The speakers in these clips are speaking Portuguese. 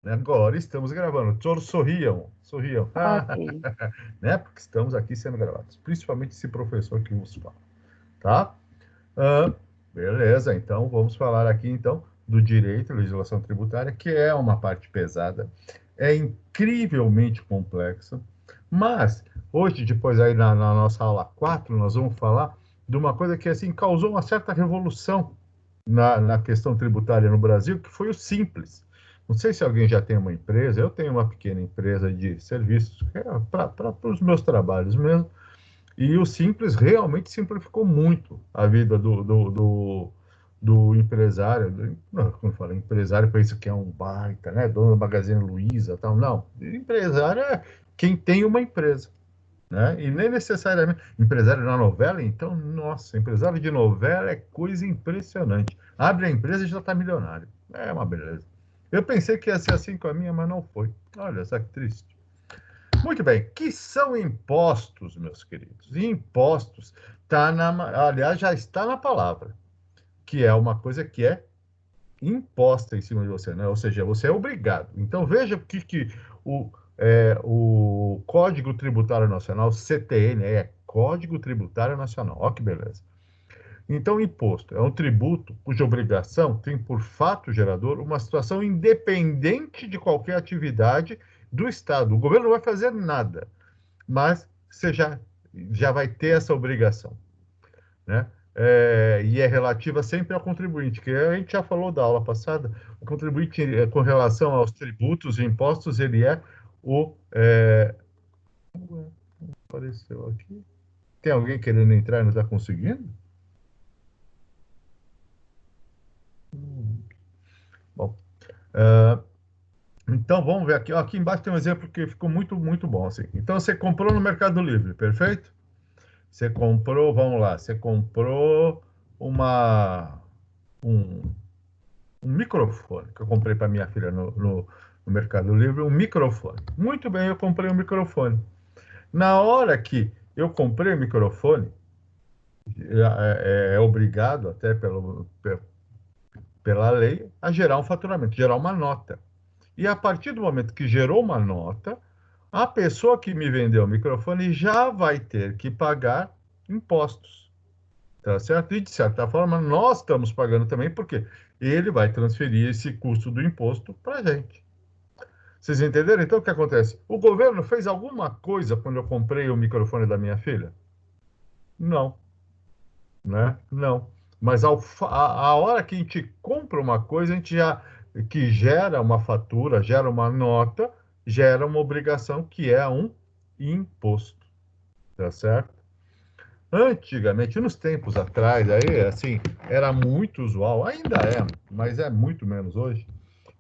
Agora estamos gravando. Todos sorriam, sorriam. Ok. Né? Porque estamos aqui sendo gravados. Principalmente esse professor que nos fala. Tá? Ah, beleza, então vamos falar aqui então do direito, legislação tributária, que é uma parte pesada, é incrivelmente complexa, mas hoje, depois aí na nossa aula 4 nós vamos falar de uma coisa que assim causou uma certa revolução na questão tributária no Brasil, que foi o Simples. Não sei se alguém já tem uma empresa, eu tenho uma pequena empresa de serviços, para os meus trabalhos mesmo, e o Simples realmente simplificou muito a vida do empresário. Não, como fala, empresário pensa que é um baita, né? Dono da Magazine Luiza, tal. Não, empresário é quem tem uma empresa, né? E nem necessariamente empresário na novela, então, nossa, empresário de novela é coisa impressionante. Abre a empresa e já está milionário. É uma beleza. Eu pensei que ia ser assim com a minha, mas não foi. Olha, só que triste. Muito bem, que são impostos, meus queridos? Impostos tá aliás, já está na palavra, que é uma coisa que é imposta em cima de você, né? Ou seja, você é obrigado. Então veja o que o Código Tributário Nacional, CTN, é Código Tributário Nacional. Olha que beleza. Então, imposto é um tributo cuja obrigação tem por fato gerador uma situação independente de qualquer atividade do Estado. O governo não vai fazer nada, mas você já vai ter essa obrigação, né? E é relativa sempre ao contribuinte, que a gente já falou da aula passada, o contribuinte, com relação aos tributos e impostos, ele é o... Apareceu aqui. Tem alguém querendo entrar e não está conseguindo? Bom, uh, então vamos ver aqui. Ó, aqui embaixo tem um exemplo que ficou muito, muito bom. Assim. Então você comprou no Mercado Livre, perfeito? Você comprou, vamos lá, você comprou uma, um, um microfone, que eu comprei para minha filha no Mercado Livre, um microfone. Muito bem, eu comprei um microfone. Na hora que eu comprei o microfone, é obrigado, até pela lei, a gerar um faturamento, gerar uma nota. E a partir do momento que gerou uma nota, a pessoa que me vendeu o microfone já vai ter que pagar impostos. Tá certo? E, de certa forma, nós estamos pagando também, porque ele vai transferir esse custo do imposto para a gente. Vocês entenderam? Então, o que acontece? O governo fez alguma coisa quando eu comprei o microfone da minha filha? Não, né? Não. Mas a hora que a gente compra uma coisa, a gente já que gera uma fatura, gera uma nota, gera uma obrigação que é um imposto, tá certo? Antigamente, nos tempos atrás, aí, assim, era muito usual, ainda é, mas é muito menos hoje,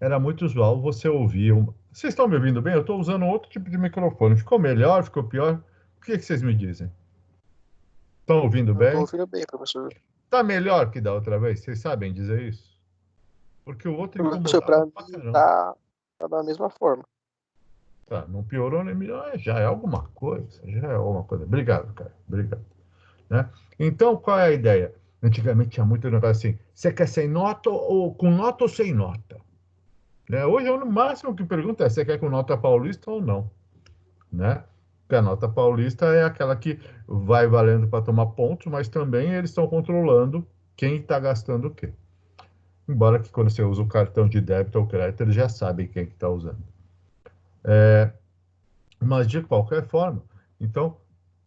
era muito usual você ouvir. Vocês estão me ouvindo bem? Eu estou usando outro tipo de microfone. Ficou melhor? Ficou pior? O que vocês me dizem? Estão ouvindo Eu tô bem? ouvindo bem, professor. Está melhor que da outra vez? Vocês sabem dizer isso? Porque o outro Professor, incomodava pra pra mim caramba. tá da mesma forma. Tá, não piorou nem melhor, já é alguma coisa, já é alguma coisa. Obrigado, cara, obrigado. Né? Então, qual é a ideia? Antigamente tinha muito negócio assim, você quer sem nota ou com nota ou sem nota? Né? Hoje, no máximo que pergunta é, você quer com nota paulista ou não? Né? Porque a nota paulista é aquela que vai valendo para tomar pontos, mas também eles estão controlando quem está gastando o quê. Embora que quando você usa o cartão de débito ou crédito, eles já sabem quem está usando. Mas, de qualquer forma, então,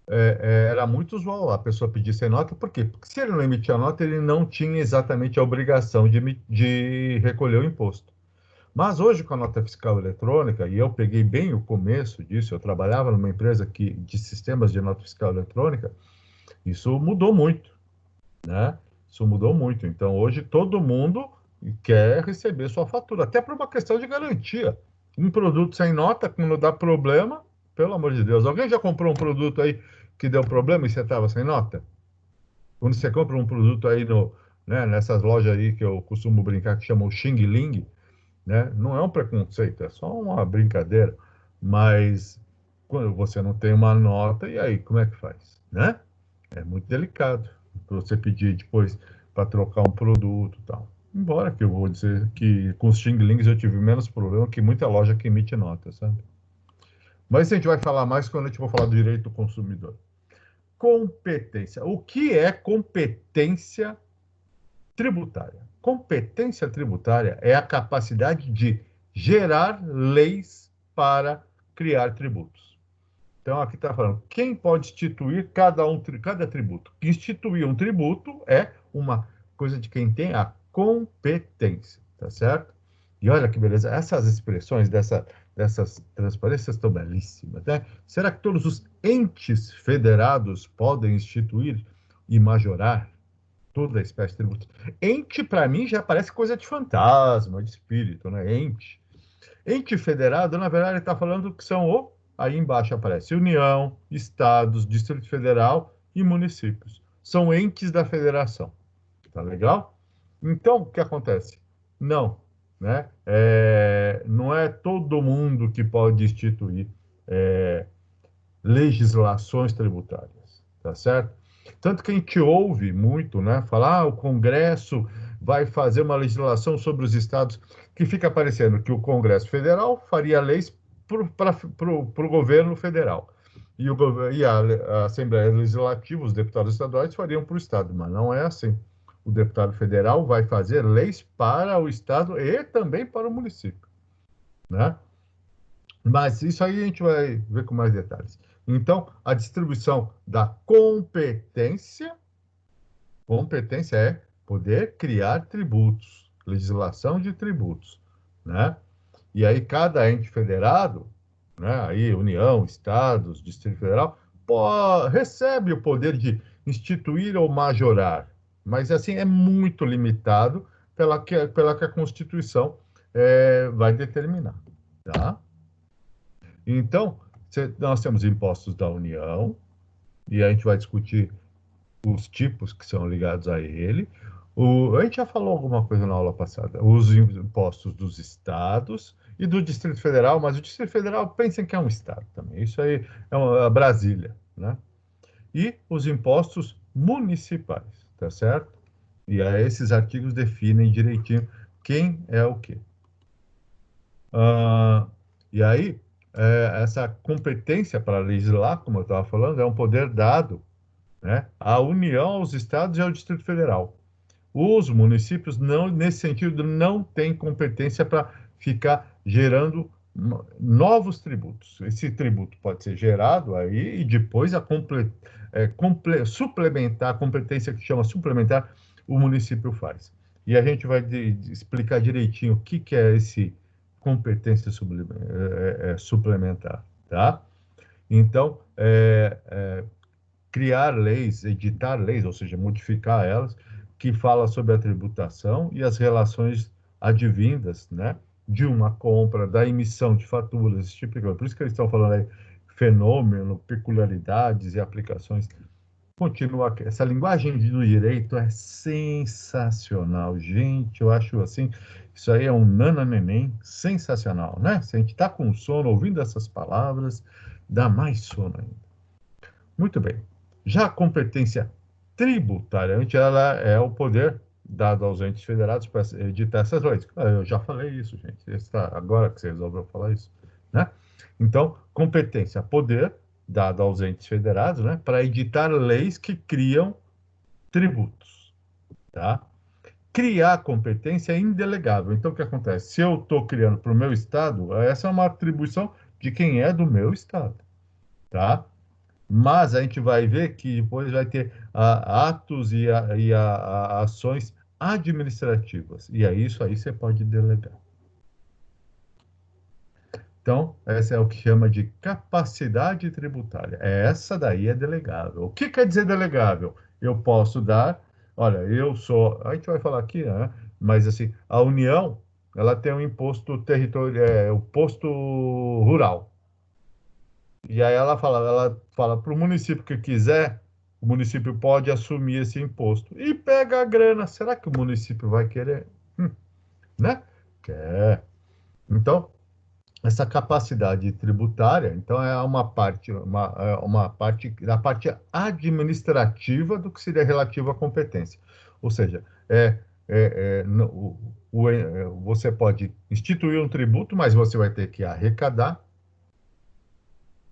era muito usual a pessoa pedir sem nota, por quê? Porque se ele não emitia nota, ele não tinha exatamente a obrigação de recolher o imposto. Mas hoje, com a nota fiscal eletrônica, e eu peguei bem o começo disso, eu trabalhava numa empresa de sistemas de nota fiscal eletrônica, isso mudou muito, né? Isso mudou muito. Então, hoje, todo mundo quer receber sua fatura, até por uma questão de garantia. Um produto sem nota, quando dá problema, pelo amor de Deus. Alguém já comprou um produto aí que deu problema e você estava sem nota? Quando você compra um produto aí né, nessas lojas aí que eu costumo brincar, que chamam Xing Ling, né? Não é um preconceito, é só uma brincadeira. Mas quando você não tem uma nota, e aí, como é que faz? Né? É muito delicado você pedir depois para trocar um produto e tal. Embora que eu vou dizer que com os Xing Lings eu tive menos problema que muita loja que emite nota, sabe? Mas isso a gente vai falar mais quando a gente for falar do direito do consumidor. Competência. O que é competência tributária? Competência tributária é a capacidade de gerar leis para criar tributos. Então, aqui está falando, quem pode instituir cada tributo? Instituir um tributo é uma coisa de quem tem a competência, tá certo? E olha que beleza, essas expressões dessas transparências estão belíssimas, né? Será que todos os entes federados podem instituir e majorar toda a espécie de tributo? Ente, para mim, já parece coisa de fantasma, de espírito, né? Ente. Ente federado, na verdade, está falando que são aí embaixo aparece União, Estados, Distrito Federal e municípios. São entes da federação. Tá legal? Então, o que acontece? Não, né? Não é todo mundo que pode instituir é, legislações tributárias, tá certo? Tanto que a gente ouve muito, né, falar, o Congresso vai fazer uma legislação sobre os estados, que fica parecendo que o Congresso Federal faria leis para o governo federal. E a Assembleia Legislativa, os deputados estaduais, fariam para o Estado, mas não é assim. O deputado federal vai fazer leis para o Estado e também para o município, né? Mas isso aí a gente vai ver com mais detalhes. Então, a distribuição da competência é poder criar tributos, legislação de tributos, né? E aí cada ente federado, né, aí União, Estados, Distrito Federal, recebe o poder de instituir ou majorar, mas assim é muito limitado pela que a Constituição vai determinar, tá? Então, nós temos impostos da União, e a gente vai discutir os tipos que são ligados a ele. A gente já falou alguma coisa na aula passada, os impostos dos estados e do Distrito Federal, mas o Distrito Federal, pensem que é um estado também, isso aí é a Brasília, né? E os impostos municipais, tá certo? E aí esses artigos definem direitinho quem é o quê. Ah, e aí, essa competência para legislar, como eu estava falando, é um poder dado, né, à União, aos estados e ao Distrito Federal. Os municípios, não, nesse sentido, não têm competência para ficar gerando novos tributos. Esse tributo pode ser gerado aí e depois suplementar, a competência que chama suplementar, o município faz. E a gente vai explicar direitinho o que é esse competência suplementar, tá? Então, criar leis, editar leis, ou seja, modificar elas, que fala sobre a tributação e as relações advindas, né, de uma compra, da emissão de faturas, esse tipo de coisa. Por isso que eles estão falando aí fenômeno, peculiaridades e aplicações. Continua aqui. Essa linguagem do direito é sensacional, gente. Eu acho assim, isso aí é um nananeném sensacional, né? Se a gente está com sono ouvindo essas palavras, dá mais sono ainda. Muito bem. Já a competência tributária, ela é o poder dado aos entes federados para editar essas leis. Eu já falei isso, gente. Agora que você resolveu falar isso, né? Então, competência, poder dado aos entes federados, né, para editar leis que criam tributos, tá? Criar competência é indelegável. Então, o que acontece? Se eu estou criando para o meu estado, essa é uma atribuição de quem é do meu estado, tá? Mas a gente vai ver que depois vai ter atos e ações administrativas. E aí isso aí você pode delegar. Então, essa é o que chama de capacidade tributária. Essa daí é delegável. O que quer dizer delegável? Eu posso dar, olha, eu sou, a gente vai falar aqui, né? Mas assim, a União, ela tem um imposto territorial, o posto rural. E aí ela fala para o município que quiser, o município pode assumir esse imposto e pega a grana. Será que o município vai querer? Né? Quer. Então, essa capacidade tributária, então, é uma parte da parte administrativa do que seria relativo à competência. Ou seja, você pode instituir um tributo, mas você vai ter que arrecadar.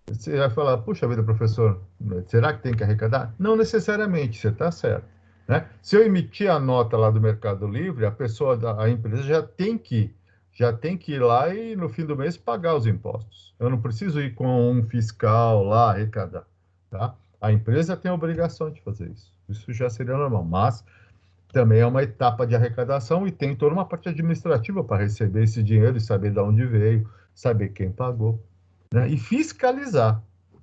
Você vai falar, puxa vida, professor, será que tem que arrecadar? Não necessariamente, você está certo. Né? Se eu emitir a nota lá do Mercado Livre, a empresa já tem que ir lá e no fim do mês pagar os impostos. Eu não preciso ir com um fiscal lá arrecadar. Tá? A empresa tem a obrigação de fazer isso. Isso já seria normal, mas também é uma etapa de arrecadação e tem toda uma parte administrativa para receber esse dinheiro e saber de onde veio, saber quem pagou, né? E fiscalizar.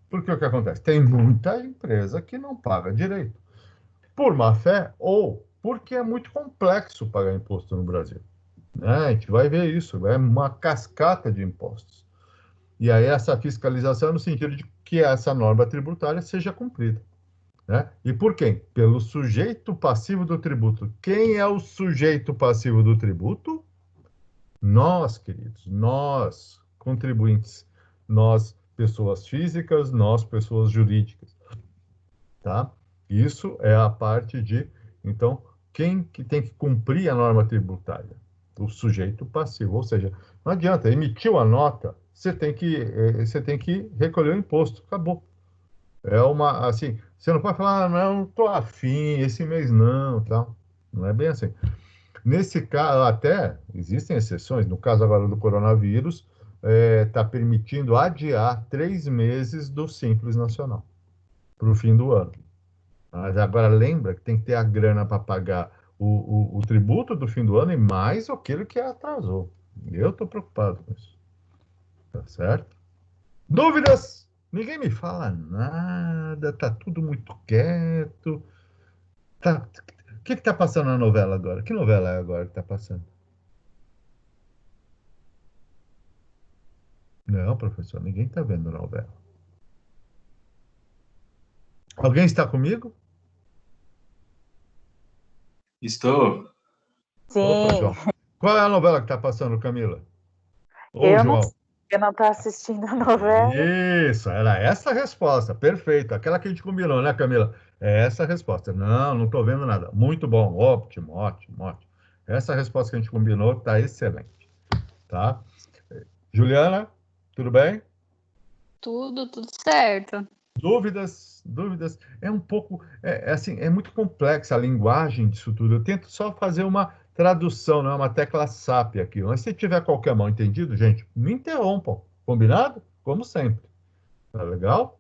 Porque o que acontece? Tem muita empresa que não paga direito, por má fé ou porque é muito complexo pagar imposto no Brasil, né? A gente vai ver isso, é uma cascata de impostos. E aí essa fiscalização é no sentido de que essa norma tributária seja cumprida. Né? E por quem? Pelo sujeito passivo do tributo. Quem é o sujeito passivo do tributo? Nós, queridos, nós, contribuintes, nós, pessoas físicas, nós, pessoas jurídicas, tá? Isso é a parte de, então, quem que tem que cumprir a norma tributária? O sujeito passivo, ou seja, não adianta, emitiu a nota, você tem que recolher o imposto, acabou. É uma, assim, você não pode falar, não estou afim, esse mês não, tal. Não é bem assim. Nesse caso, até existem exceções. No caso agora do coronavírus, está permitindo adiar 3 meses do Simples Nacional para o fim do ano. Mas agora lembra que tem que ter a grana para pagar o tributo do fim do ano e mais aquele que atrasou. Eu estou preocupado com isso. Tá certo? Dúvidas? Ninguém me fala nada, tá tudo muito quieto. Tá, o que está passando na novela agora? Que novela é agora que está passando? Não, professor, ninguém está vendo novela. Alguém está comigo? Estou. Opa, Sim, João. Qual é a novela que está passando, Camila? Ou eu não, João? eu não tô assistindo a novela. Isso, era essa a resposta. Perfeito. Aquela que a gente combinou, né, Camila? É essa a resposta. Não, não estou vendo nada. Muito bom. Ótimo, ótimo, ótimo. Essa resposta que a gente combinou está excelente. Tá? Juliana, tudo bem? Tudo certo. Dúvidas? Dúvidas? É um pouco, assim, é muito complexa a linguagem disso tudo. Eu tento só fazer uma tradução, não é uma tecla SAP aqui. Mas se tiver qualquer mal entendido, gente, me interrompam. Combinado? Como sempre. Tá legal?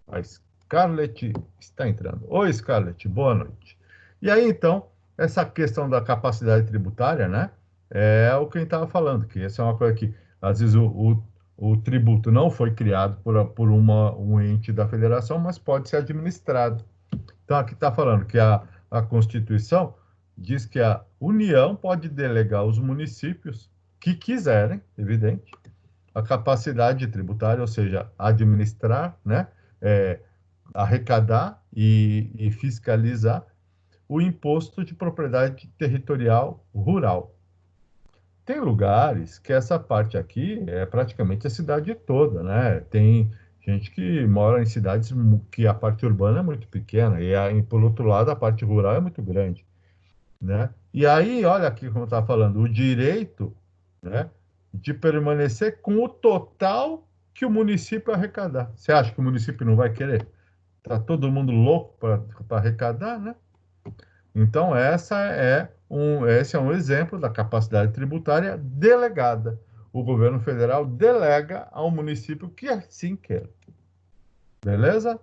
A Scarlett está entrando. Oi, Scarlett, boa noite. E aí, então, essa questão da capacidade tributária, né? É o que a gente estava falando, que essa é uma coisa que, às vezes, o tributo não foi criado por um ente da federação, mas pode ser administrado. Então, aqui está falando que a Constituição diz que a União pode delegar aos municípios que quiserem, evidente, a capacidade tributária, ou seja, administrar, né? É, arrecadar e fiscalizar o imposto de propriedade territorial rural. Tem lugares que essa parte aqui é praticamente a cidade toda, né? Tem gente que mora em cidades que a parte urbana é muito pequena e, por outro lado, a parte rural é muito grande, né? E aí, olha aqui como eu estava falando, o direito, né, de permanecer com o total que o município arrecadar. Você acha que o município não vai querer? Tá todo mundo louco para arrecadar, né? Então, esse é um exemplo da capacidade tributária delegada. O governo federal delega ao município que assim quer. Beleza?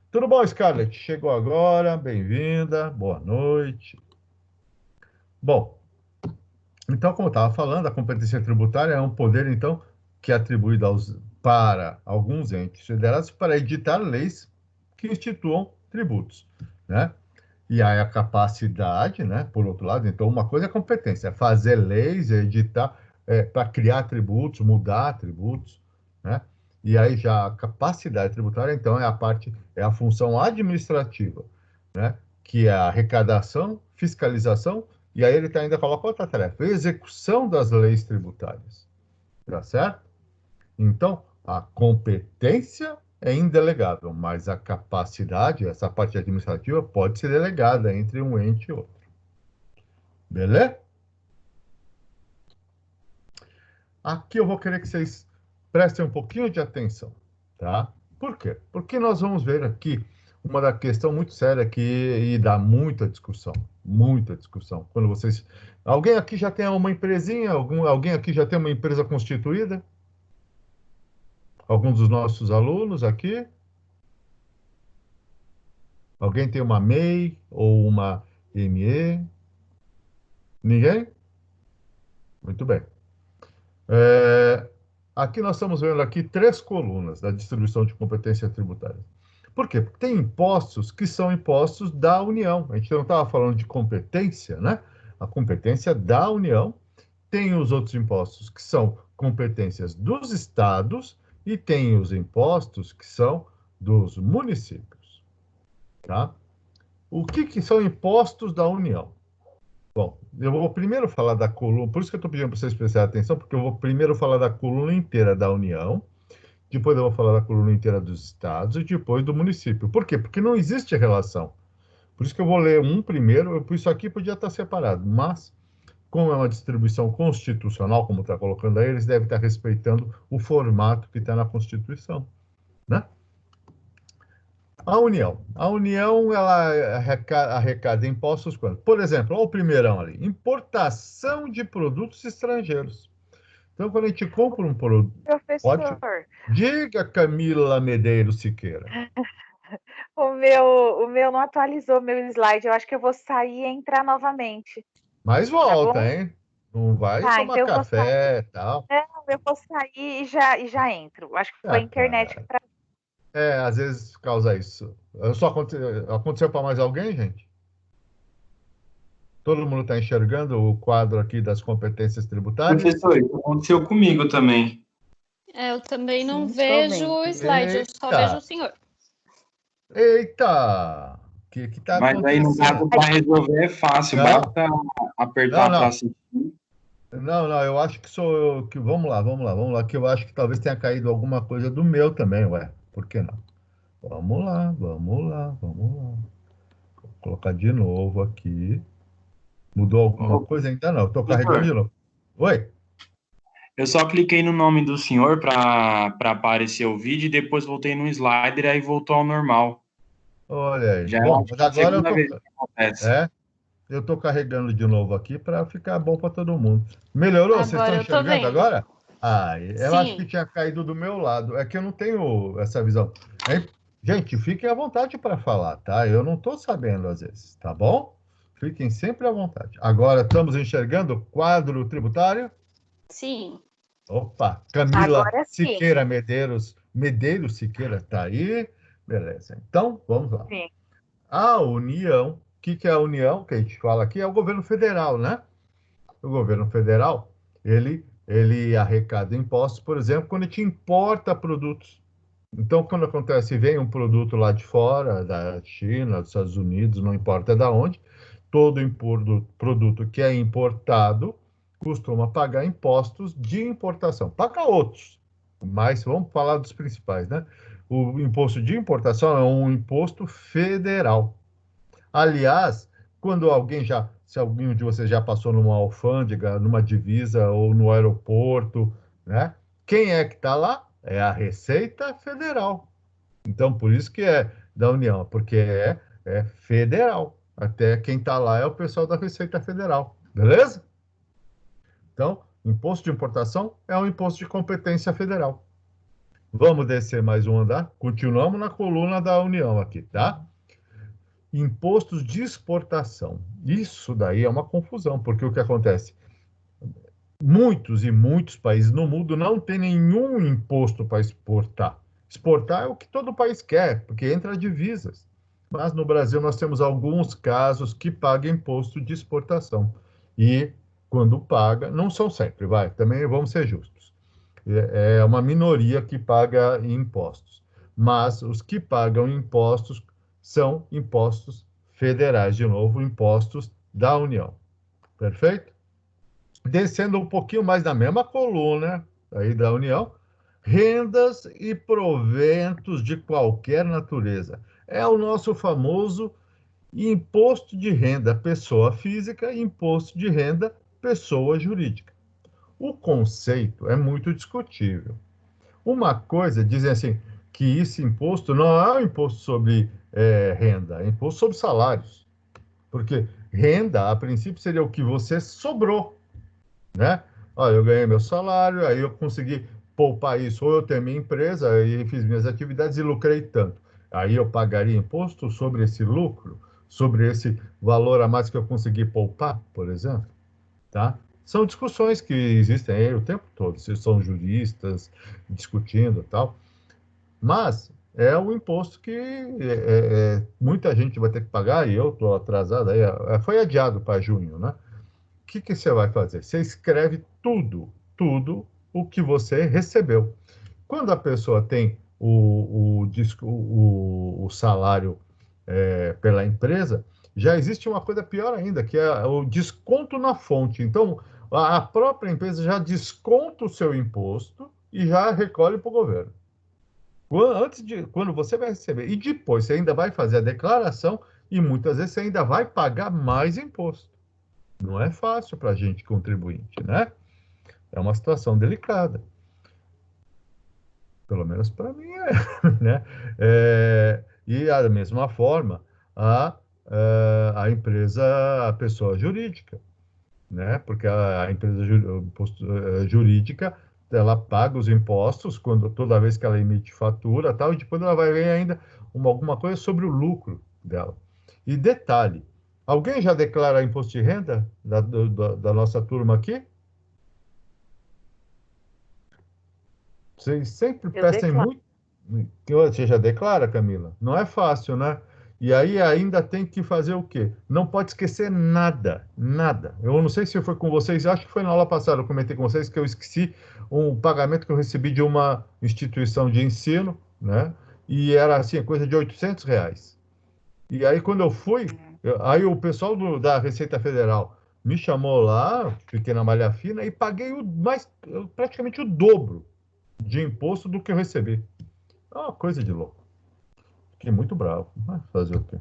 Tudo bom, Scarlett? Chegou agora, bem-vinda, boa noite. Bom, então, como eu estava falando, a competência tributária é um poder, então, que é atribuído para alguns entes federados para editar leis que instituam tributos, né? E aí a capacidade, né? Por outro lado, então uma coisa é competência, é fazer leis, é editar, para criar tributos, mudar tributos, né? E aí já a capacidade tributária, então, é a função administrativa, né? Que é a arrecadação, fiscalização, e aí ele ainda coloca outra tarefa, execução das leis tributárias, tá certo? Então, a competência é indelegável, mas a capacidade, essa parte administrativa, pode ser delegada entre um ente e outro. Beleza? Aqui eu vou querer que vocês prestem um pouquinho de atenção, tá? Por quê? Porque nós vamos ver aqui uma da questão muito séria aqui e dá muita discussão, muita discussão. Quando vocês... Alguém aqui já tem uma empresinha? Alguém aqui já tem uma empresa constituída? Algum dos nossos alunos aqui? Alguém tem uma MEI ou uma ME? Ninguém? Muito bem. Aqui nós estamos vendo aqui 3 colunas da distribuição de competência tributária. Por quê? Porque tem impostos que são impostos da União. A gente não estava falando de competência, né? A competência da União. Tem os outros impostos que são competências dos estados e tem os impostos que são dos municípios. Tá? O que são impostos da União? Bom, eu vou primeiro falar da coluna, por isso que eu estou pedindo para vocês prestarem atenção, porque eu vou primeiro falar da coluna inteira da União, depois eu vou falar da coluna inteira dos estados e depois do município. Por quê? Porque não existe relação. Por isso que eu vou ler um primeiro, isso aqui podia estar separado, mas como é uma distribuição constitucional, como está colocando aí, eles devem estar respeitando o formato que está na Constituição, né? A União, ela arrecada impostos quando? Por exemplo, olha o primeirão ali, importação de produtos estrangeiros. Então, quando a gente compra um produto... Pode... Professor, Diga, Camila Medeiros Siqueira. o meu não atualizou meu slide. Eu acho que eu vou sair e entrar novamente. Mas Tá volta, bom? hein? Não vai Tá, tomar então eu vou sair. café e tal. Não, eu vou sair e já entro. Acho que foi a internet que travou. Às vezes causa isso. Só aconteceu para mais alguém, gente? Todo mundo está enxergando o quadro aqui das competências tributárias? Professor, isso aconteceu comigo também. Eu também não Sim, vejo tô o vendo. slide, eu só Eita. vejo o senhor. Eita! O que está Mas aí, no caso, acontecendo? para resolver é fácil, Não. basta apertar Não. para assistir. Não, eu acho que sou eu que... Vamos lá, que eu acho que talvez tenha caído alguma coisa do meu também, ué. Por que não? Vamos lá. Vou colocar de novo aqui. Mudou alguma coisa ainda não? Estou carregando de novo. Oi? Eu só cliquei no nome do senhor para aparecer o vídeo e depois voltei no slider e aí voltou ao normal. Olha aí. Já Bom, acho mas que é a agora segunda vez que acontece. eu estou carregando de novo aqui para ficar bom para todo mundo. Melhorou? Vocês Agora estão eu tô enxergando vendo. agora? Eu acho que Sim. tinha caído do meu lado. É que eu não tenho essa visão. Gente, fiquem à vontade para falar, tá? Eu não estou sabendo às vezes, tá bom? Fiquem sempre à vontade. Agora estamos enxergando o quadro tributário? Sim. Opa, Camila Agora sim. Siqueira Medeiros Siqueira está aí. Beleza. Então, vamos lá. Sim. A União, o que é a União que a gente fala aqui? É o governo federal, né? O governo federal, ele arrecada impostos, por exemplo, quando a gente importa produtos. Então, quando acontece, vem um produto lá de fora, da China, dos Estados Unidos, não importa de onde, todo produto que é importado costuma pagar impostos de importação. Paga outros, mas vamos falar dos principais, né? O imposto de importação é um imposto federal. Aliás, se alguém de vocês já passou numa alfândega, numa divisa ou no aeroporto, né? Quem é que está lá? É a Receita Federal. Então, por isso que é da União, porque é federal. Até quem está lá é o pessoal da Receita Federal. Beleza? Então, imposto de importação é um imposto de competência federal. Vamos descer mais um andar. Continuamos na coluna da União aqui, tá? Impostos de exportação. Isso daí é uma confusão, porque o que acontece? Muitos países no mundo não têm nenhum imposto para exportar. Exportar é o que todo país quer, porque entra divisas. Mas no Brasil nós temos alguns casos que pagam imposto de exportação. E quando paga, não são sempre, também vamos ser justos. É uma minoria que paga impostos. Mas os que pagam impostos são impostos federais, de novo, impostos da União. Perfeito? Descendo um pouquinho mais na mesma coluna aí da União, rendas e proventos de qualquer natureza. É o nosso famoso imposto de renda pessoa física e imposto de renda pessoa jurídica. O conceito é muito discutível. Uma coisa, dizem assim, que esse imposto não é um imposto sobre renda, é imposto sobre salários. Porque renda, a princípio, seria o que você sobrou, né? Olha, eu ganhei meu salário, aí eu consegui poupar isso, ou eu tenho minha empresa e fiz minhas atividades e lucrei tanto. Aí eu pagaria imposto sobre esse lucro, sobre esse valor a mais que eu consegui poupar, por exemplo, tá? São discussões que existem aí o tempo todo, vocês são juristas discutindo e tal, mas é o imposto que muita gente vai ter que pagar, e eu estou atrasado, aí, foi adiado para junho, né? O que você vai fazer? Você escreve tudo o que você recebeu. Quando a pessoa tem o salário pela empresa, já existe uma coisa pior ainda, que é o desconto na fonte. Então, a própria empresa já desconta o seu imposto e já recolhe para o governo. Quando você vai receber, e depois você ainda vai fazer a declaração, e muitas vezes você ainda vai pagar mais imposto. Não é fácil para a gente contribuinte, né? É uma situação delicada. Pelo menos para mim é, né? E da mesma forma, a empresa, a pessoa jurídica, né? Porque a empresa jurídica, ela paga os impostos toda vez que ela emite fatura, tal, e depois ela vai ver ainda alguma coisa sobre o lucro dela. E detalhe, alguém já declara imposto de renda da nossa turma aqui? Vocês sempre Eu prestem declaro. muito. Você já declara, Camila? Não é fácil, né? E aí ainda tem que fazer o quê? Não pode esquecer nada, nada. Eu não sei se foi com vocês, acho que foi na aula passada, eu comentei com vocês que eu esqueci um pagamento que eu recebi de uma instituição de ensino, né? E era assim, coisa de R$ 800. E aí quando eu fui, aí o pessoal da Receita Federal me chamou lá, fiquei na malha fina e paguei praticamente o dobro de imposto do que eu recebi. É uma coisa de louco. Fiquei muito bravo. Mas fazer o quê?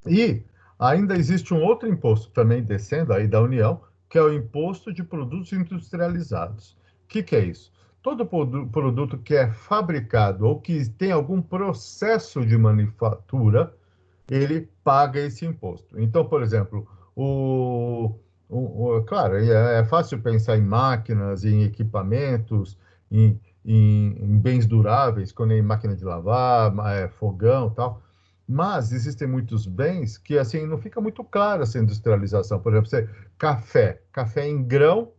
E ainda existe um outro imposto também descendo aí da União, que é o imposto de produtos industrializados. O que é isso? Todo produto que é fabricado ou que tem algum processo de manufatura, ele paga esse imposto. Então, por exemplo, claro, é fácil pensar em máquinas, em equipamentos, em bens duráveis, quando é em máquina de lavar, fogão, tal. Mas existem muitos bens que assim não fica muito clara essa industrialização. Por exemplo, café em grão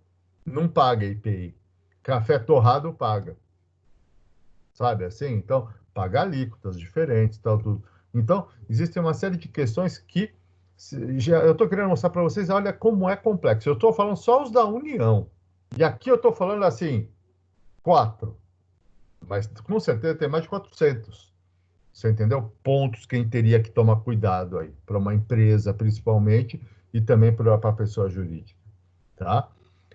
não paga IPI, café torrado paga, sabe assim? Então paga alíquotas diferentes, tal tudo. Então existem uma série de questões que eu estou querendo mostrar para vocês. Olha como é complexo. Eu estou falando só os da União e aqui eu estou falando assim 4, mas com certeza tem mais de 400. Você entendeu? Pontos quem teria que tomar cuidado aí, para uma empresa principalmente, e também para a pessoa jurídica, tá?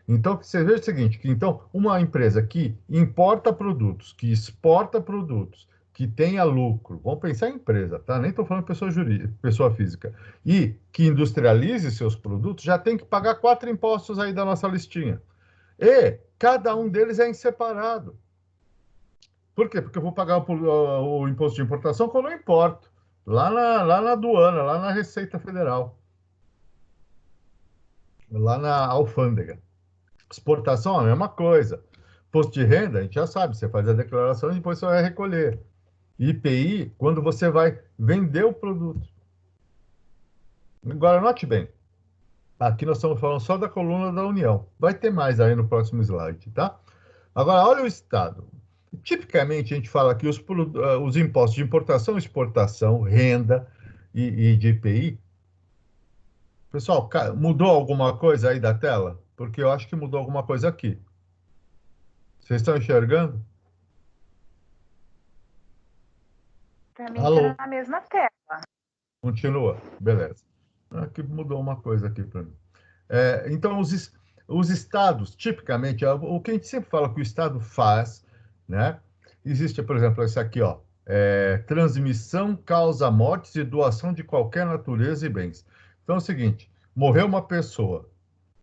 Então, você vê o seguinte, que então, uma empresa que importa produtos, que exporta produtos, que tenha lucro, vamos pensar em empresa, tá? Nem estou falando pessoa jurídica, pessoa física, e que industrialize seus produtos, já tem que pagar 4 impostos aí da nossa listinha. E cada um deles é em separado. Por quê? Porque eu vou pagar o imposto de importação quando eu importo, lá na aduana, lá na Receita Federal, lá na alfândega. Exportação é a mesma coisa. Imposto de renda, a gente já sabe, você faz a declaração e depois você vai recolher. IPI, quando você vai vender o produto. Agora, note bem, aqui nós estamos falando só da coluna da União. Vai ter mais aí no próximo slide, tá? Agora, olha o Estado. Tipicamente, a gente fala que os impostos de importação, exportação, renda e de IPI. Pessoal, mudou alguma coisa aí da tela? Porque eu acho que mudou alguma coisa aqui. Vocês estão enxergando? Para mim Alô? está na mesma tela. Continua. Beleza. Aqui mudou uma coisa aqui para mim. Então, os estados, tipicamente, o que a gente sempre fala que o Estado faz né? Existe, por exemplo, esse aqui, ó, transmissão, causa mortes e doação de qualquer natureza e bens. Então é o seguinte, morreu uma pessoa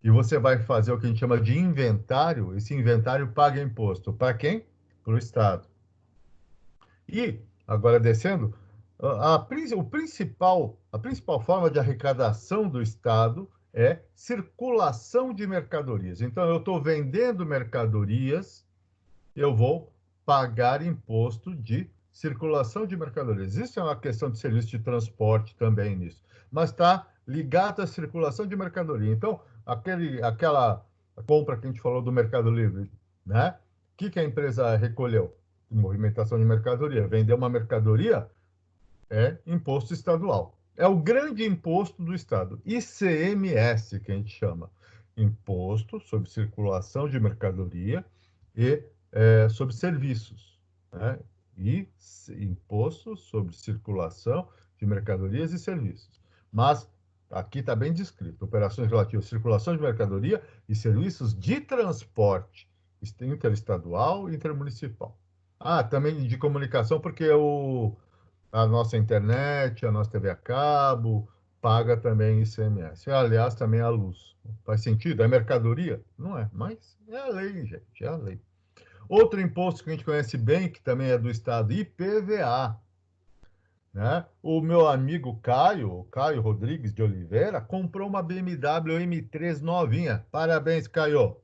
e você vai fazer o que a gente chama de inventário, esse inventário paga imposto. Para quem? Para o Estado. E, agora descendo, a principal forma de arrecadação do Estado é circulação de mercadorias. Então, eu estou vendendo mercadorias, eu vou pagar imposto de circulação de mercadorias. Existe uma questão de serviço de transporte também nisso, mas está ligado à circulação de mercadoria. Então, aquela compra que a gente falou do Mercado Livre, né? O que a empresa recolheu? Movimentação de mercadoria. Vender uma mercadoria é imposto estadual. É o grande imposto do Estado. ICMS, que a gente chama. Imposto sobre circulação de mercadoria e sobre serviços. Né? E imposto sobre circulação de mercadorias e serviços. Mas aqui está bem descrito: operações relativas à circulação de mercadoria e serviços de transporte interestadual e intermunicipal. Ah, também de comunicação, porque a nossa internet, a nossa TV a cabo, paga também ICMS. Aliás, também a luz. Faz sentido? É mercadoria? Não é, mas é a lei, gente, é a lei. Outro imposto que a gente conhece bem, que também é do Estado, IPVA. Né? O meu amigo Caio Rodrigues de Oliveira, comprou uma BMW M3 novinha. Parabéns, Caio.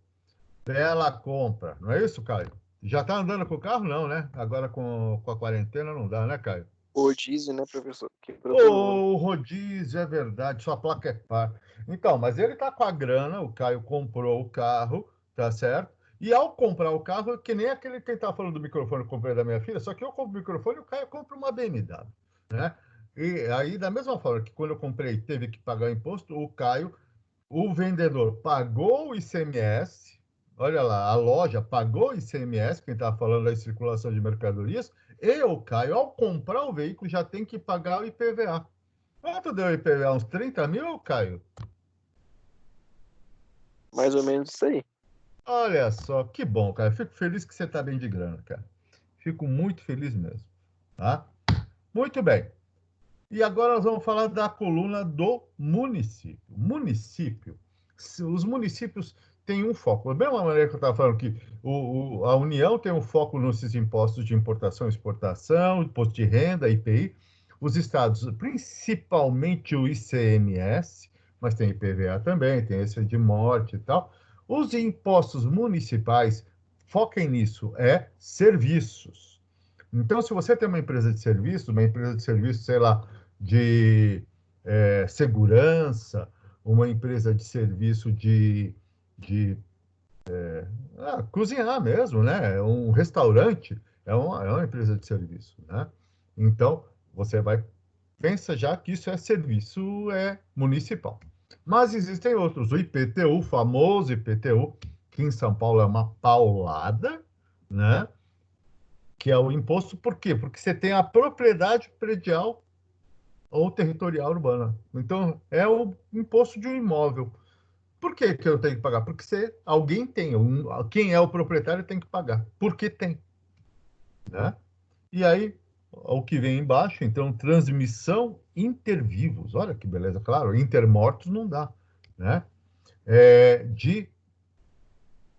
Bela compra. Não é isso, Caio? Já está andando com o carro? Não, né? Agora com a quarentena não dá, né, Caio? O rodízio, né, professor? Quebrou todo mundo. O rodízio, é verdade, sua placa é par. Então, mas ele está com a grana, o Caio comprou o carro, tá certo? E ao comprar o carro, que nem aquele que estava falando do microfone que eu comprei da minha filha, só que eu compro o microfone e o Caio compra uma BMW, né? E aí, da mesma forma que quando eu comprei teve que pagar o imposto, o vendedor pagou o ICMS, olha lá, a loja pagou o ICMS, quem estava falando da circulação de mercadorias, e o Caio, ao comprar o veículo, já tem que pagar o IPVA. Quanto deu o IPVA? Uns 30 mil, Caio? Mais ou menos isso aí. Olha só, que bom, cara. Fico feliz que você está bem de grana, cara. Fico muito feliz mesmo. Tá? Muito bem. E agora nós vamos falar da coluna do município. Município. Os municípios têm um foco. Da mesma maneira que eu estava falando que a União tem um foco nesses impostos de importação e exportação, imposto de renda, IPI. Os estados, principalmente o ICMS, mas tem IPVA também, tem esse de morte e tal. Os impostos municipais, foquem nisso, serviços. Então, se você tem uma empresa de serviço, sei lá, de segurança, uma empresa de serviço de cozinhar mesmo, né? Um restaurante é uma empresa de serviço, né? Então, você pensa já que isso é serviço municipal. Mas existem outros, o IPTU, o famoso IPTU, que em São Paulo é uma paulada, né? Que é o imposto, por quê? Porque você tem a propriedade predial ou territorial urbana. Então, é o imposto de um imóvel. Por que eu tenho que pagar? Porque alguém tem, quem é o proprietário tem que pagar. Porque tem. Né? E aí, o que vem embaixo, então, transmissão intervivos. Olha que beleza, claro, intermortos não dá. Né? De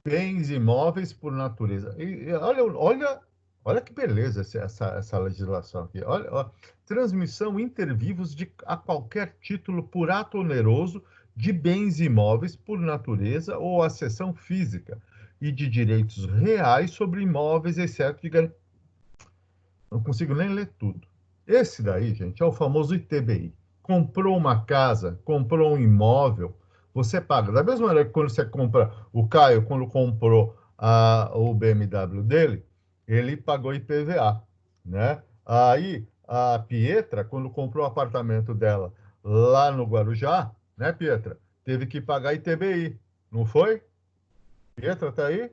bens imóveis por natureza. E olha que beleza essa legislação aqui. Olha, transmissão intervivos a qualquer título por ato oneroso de bens imóveis por natureza ou a cessão física e de direitos reais sobre imóveis, exceto de não consigo nem ler tudo. Esse daí, gente, é o famoso ITBI. Comprou uma casa, comprou um imóvel, você paga. Da mesma maneira que quando você compra, o Caio, quando comprou o BMW dele, ele pagou IPVA, né? Aí, a Pietra, quando comprou o apartamento dela lá no Guarujá, né, Pietra? Teve que pagar ITBI, não foi? Pietra, tá aí?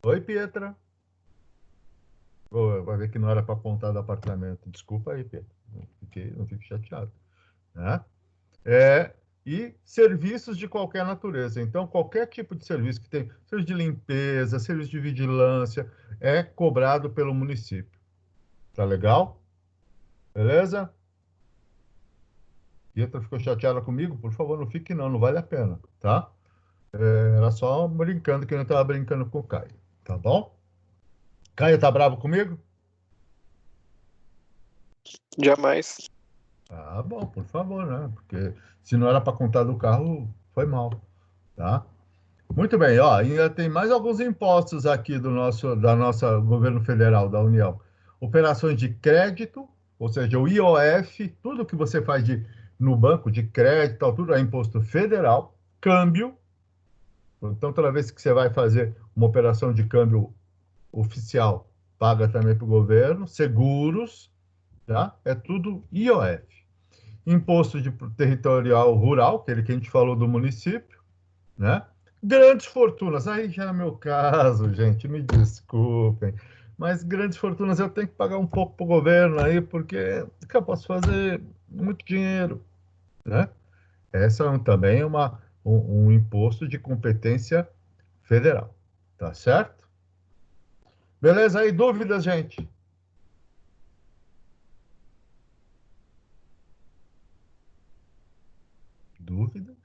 Oi, Pietra. Vai ver que não era para apontar do apartamento. Desculpa aí, Pedro. Não fique chateado. Né? e serviços de qualquer natureza. Então, qualquer tipo de serviço que tem, serviço de limpeza, serviço de vigilância, é cobrado pelo município. Tá legal? Beleza? Pietra ficou chateada comigo? Por favor, não fique não, não vale a pena, tá? Era só brincando que eu não estava brincando com o Caio, tá bom? Caio, tá bravo comigo? Jamais. Ah, bom, por favor, né? Porque se não era para contar do carro, foi mal, tá? Muito bem, ó, ainda tem mais alguns impostos aqui da nossa governo federal, da União. Operações de crédito, ou seja, o IOF, tudo que você faz no banco de crédito, tal, tudo é imposto federal. Câmbio, então toda vez que você vai fazer uma operação de câmbio oficial, paga também para o governo. Seguros, tá? É tudo IOF. Imposto territorial rural, aquele que a gente falou do município, né? Grandes fortunas, aí já é meu caso, gente, me desculpem, mas grandes fortunas eu tenho que pagar um pouco para o governo aí, porque o que eu posso fazer? Muito dinheiro, né? Essa também é um imposto de competência federal, tá certo? Beleza aí? Dúvidas, gente? Dúvidas?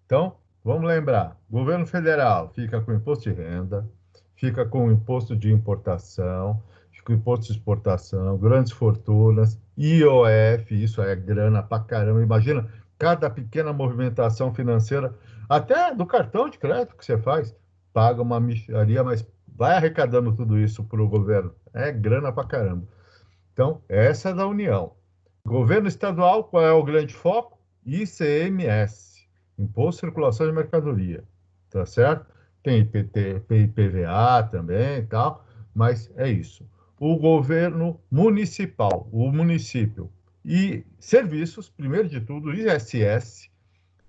Então, vamos lembrar: governo federal fica com imposto de renda, fica com imposto de importação, fica com imposto de exportação, grandes fortunas, IOF, isso é grana pra caramba. Imagina cada pequena movimentação financeira, até do cartão de crédito que você faz, paga uma mixaria, mas vai arrecadando tudo isso para o governo. É grana pra caramba. Então, essa é da União. Governo estadual, qual é o grande foco? ICMS, Imposto de Circulação de Mercadoria, tá certo? Tem IPT, IPVA também e tal, mas é isso. O governo municipal, o município, e serviços, primeiro de tudo, ISS,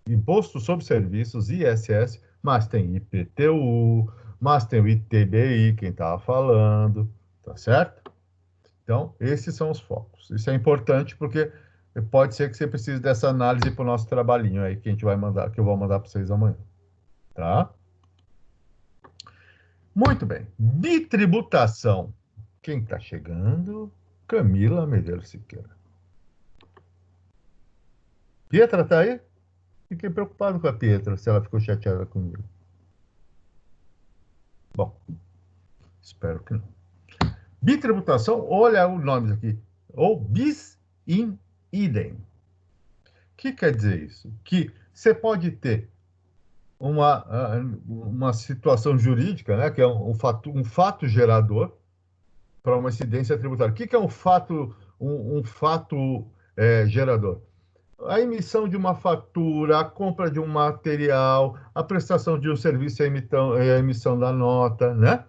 Imposto sobre Serviços, ISS, mas tem IPTU, mas tem o ITBI, quem estava falando, tá certo? Então, esses são os focos. Isso é importante porque pode ser que você precise dessa análise para o nosso trabalhinho aí que a gente vai mandar, que eu vou mandar para vocês amanhã. Tá? Muito bem. Bitributação. Quem está chegando? Camila Medeiros Siqueira. Pietra está aí? Fiquei preocupado com a Pietra, se ela ficou chateada comigo. Bom, espero que não. Bitributação, olha o nome aqui. Ou bis in idem. O que quer dizer isso? Que você pode ter uma situação jurídica, né, que é um fato gerador para uma incidência tributária. O que é um fato gerador? A emissão de uma fatura, a compra de um material, a prestação de um serviço e a emissão da nota, né?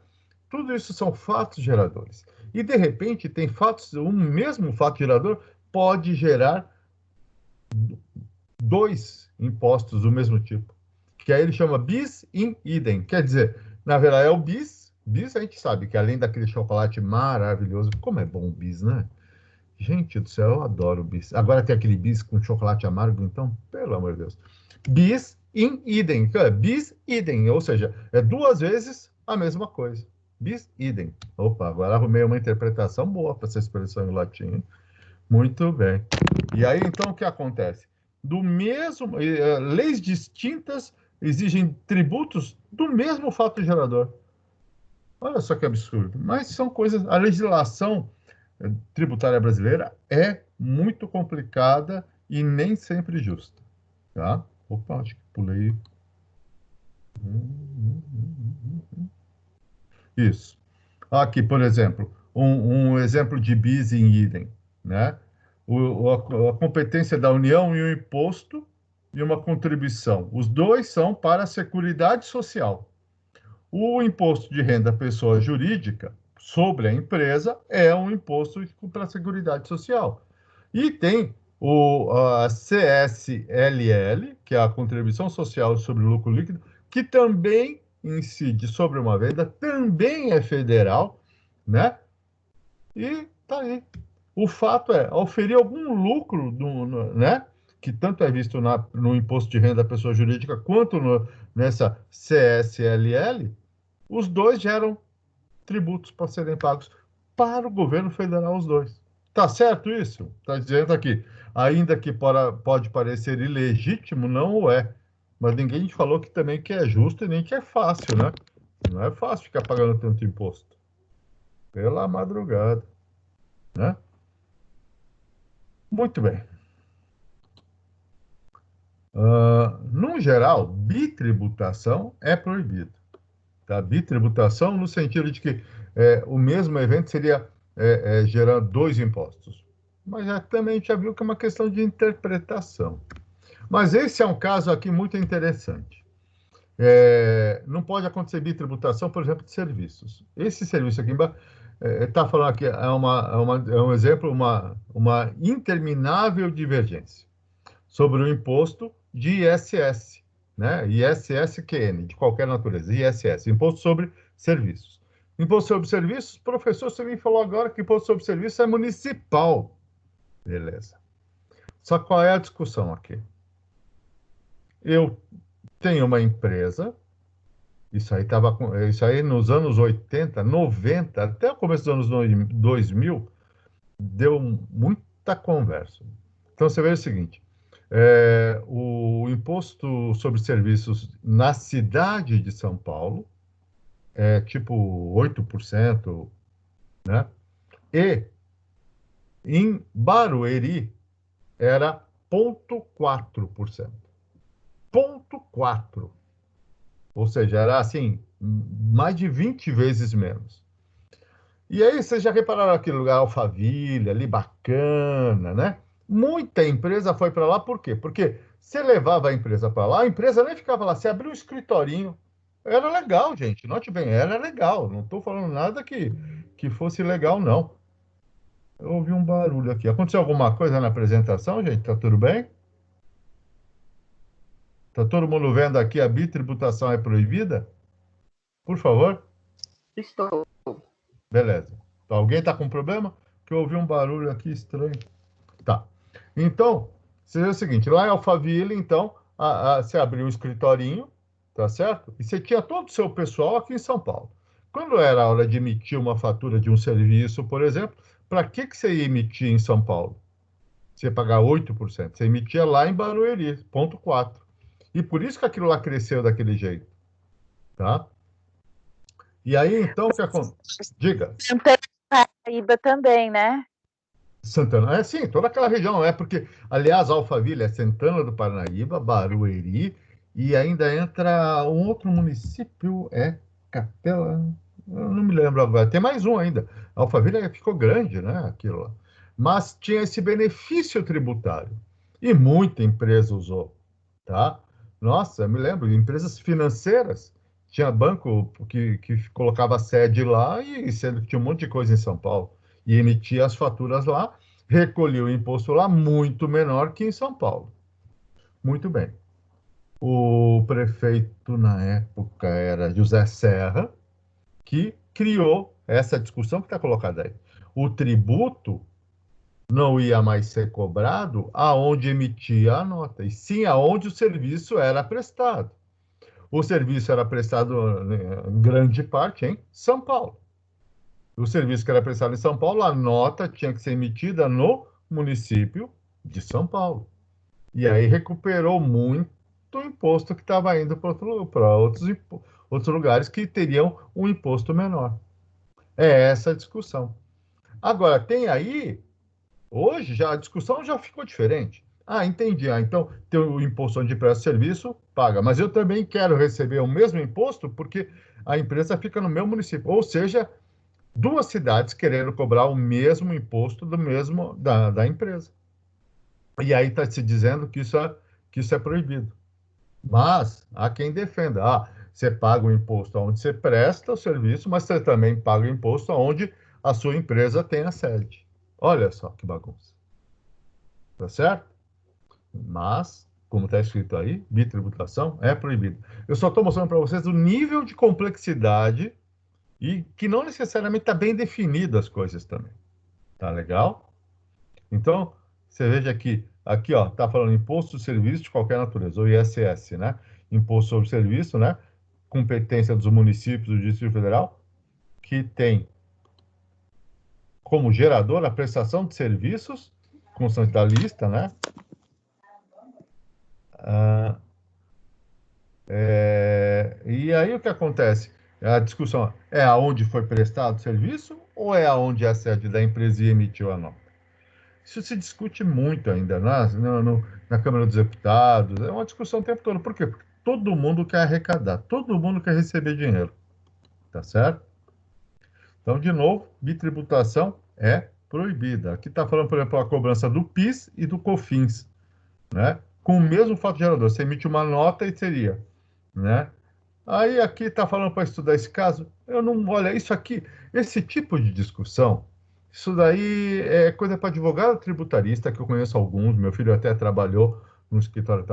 Tudo isso são fatos geradores. E, de repente, tem um mesmo fato gerador pode gerar dois impostos do mesmo tipo, que aí ele chama bis in idem. Quer dizer, na verdade é o bis. Bis a gente sabe que além daquele chocolate maravilhoso, como é bom o bis, né? Gente do céu, eu adoro bis. Agora tem aquele bis com chocolate amargo, então, pelo amor de Deus. Bis in idem, bis idem, ou seja, é duas vezes a mesma coisa. Bis idem. Opa, agora arrumei uma interpretação boa para essa expressão em latim. Muito bem. E aí, então, o que acontece? Leis distintas exigem tributos do mesmo fato gerador. Olha só que absurdo. Mas são coisas. A legislação tributária brasileira é muito complicada e nem sempre justa. Tá? Opa, acho que pulei. Isso. Aqui, por exemplo, um exemplo de bis in idem, né? A competência da União e o imposto e uma contribuição. Os dois são para a Seguridade Social. O imposto de renda pessoa jurídica sobre a empresa é um imposto para a Seguridade Social. E tem a CSLL, que é a Contribuição Social sobre o Lucro Líquido, que também incide sobre uma venda, também é federal, né? E tá aí. O fato é, oferir algum lucro, né, que tanto é visto no imposto de renda da pessoa jurídica quanto nessa CSLL, os dois geram tributos para serem pagos para o governo federal, os dois. Tá certo isso? Está dizendo aqui, ainda que pode parecer ilegítimo, não o é. Mas ninguém falou que também que é justo e nem que é fácil, né? Não é fácil ficar pagando tanto imposto. Pela madrugada, né? Muito bem. No geral, bitributação é proibido. Tá? Bitributação no sentido de que o mesmo evento seria gerando dois impostos. Mas também a gente já viu que é uma questão de interpretação. Mas esse é um caso aqui muito interessante. Não pode acontecer bitributação, por exemplo, de serviços. Esse serviço aqui embaixo está falando aqui, é um exemplo, uma interminável divergência sobre o imposto de ISS, né? ISSQN, de qualquer natureza, ISS, Imposto sobre Serviços. Imposto sobre Serviços, professor, você me falou agora que Imposto sobre Serviços é municipal. Beleza. Só qual é a discussão aqui? Eu tenho uma empresa, isso aí nos anos 80, 90, até o começo dos anos 2000, deu muita conversa. Então, você vê o seguinte, o imposto sobre serviços na cidade de São Paulo é tipo 8%, né? E em Barueri era 0,4%. 0,4%. Ou seja, era assim, mais de 20 vezes menos. E aí, vocês já repararam aquele lugar Alphaville, ali bacana, né? Muita empresa foi para lá, por quê? Porque você levava a empresa para lá, a empresa nem ficava lá, você abriu um escritorinho. Era legal, gente, note bem, era legal. Não estou falando nada que fosse legal, não. Eu ouvi um barulho aqui. Aconteceu alguma coisa na apresentação, gente? Tá tudo bem? Tá todo mundo vendo aqui a bitributação é proibida? Por favor? Estou. Beleza. Alguém está com problema? Que eu ouvi um barulho aqui estranho. Tá. Então, seria o seguinte, lá em Alphaville, então, você abriu um escritorinho, tá certo? E você tinha todo o seu pessoal aqui em São Paulo. Quando era a hora de emitir uma fatura de um serviço, por exemplo, para que você ia emitir em São Paulo? Você ia pagar 8%. Você emitia lá em Barueri, 0,4%. E por isso que aquilo lá cresceu daquele jeito. Tá? E aí, então, o que acontece? Diga. Santana do Parnaíba também, né? Santana, sim, toda aquela região, porque, aliás, Alphaville é Santana do Parnaíba, Barueri, e ainda entra um outro município, Capela, eu não me lembro agora, tem mais um ainda. Alphaville ficou grande, né, aquilo lá. Mas tinha esse benefício tributário, e muita empresa usou, tá? Nossa, eu me lembro, empresas financeiras, tinha banco que colocava sede lá, e sendo que tinha um monte de coisa em São Paulo, e emitia as faturas lá, recolhia o imposto lá muito menor que em São Paulo. Muito bem. O prefeito, na época, era José Serra, que criou essa discussão que está colocada aí. O tributo não ia mais ser cobrado aonde emitia a nota, e sim aonde o serviço era prestado. O serviço era prestado, em grande parte, em São Paulo. O serviço que era prestado em São Paulo, a nota tinha que ser emitida no município de São Paulo. E aí recuperou muito imposto que estava indo para outros lugares que teriam um imposto menor. É essa a discussão. Agora, tem aí, hoje, a discussão já ficou diferente. Entendi. Então, tem o imposto onde presta serviço, paga. Mas eu também quero receber o mesmo imposto porque a empresa fica no meu município. Ou seja, duas cidades querendo cobrar o mesmo imposto da empresa. E aí está se dizendo que isso é proibido. Mas há quem defenda. Você paga o imposto onde você presta o serviço, mas você também paga o imposto onde a sua empresa tem a sede. Olha só que bagunça. Tá certo? Mas, como está escrito aí, bitributação é proibido. Eu só estou mostrando para vocês o nível de complexidade e que não necessariamente está bem definido as coisas também. Tá legal? Então, você veja aqui, ó, está falando imposto de serviço de qualquer natureza, ou ISS, né? Imposto sobre serviço, né? Competência dos municípios do Distrito Federal, que tem como gerador a prestação de serviços, constante da lista, né? E aí o que acontece? A discussão é aonde foi prestado o serviço ou é aonde é a sede da empresa e emitiu a nota? Isso se discute muito ainda na Câmara dos Deputados, é uma discussão o tempo todo. Por quê? Porque todo mundo quer arrecadar, todo mundo quer receber dinheiro, tá certo? Então, de novo, bitributação é proibida. Aqui está falando, por exemplo, a cobrança do PIS e do COFINS, né? Com o mesmo fato gerador. Você emite uma nota e seria, né? Aí aqui está falando para estudar esse caso. Eu não, olha, isso aqui, esse tipo de discussão, isso daí é coisa para advogado tributarista, que eu conheço alguns, meu filho até trabalhou no escritório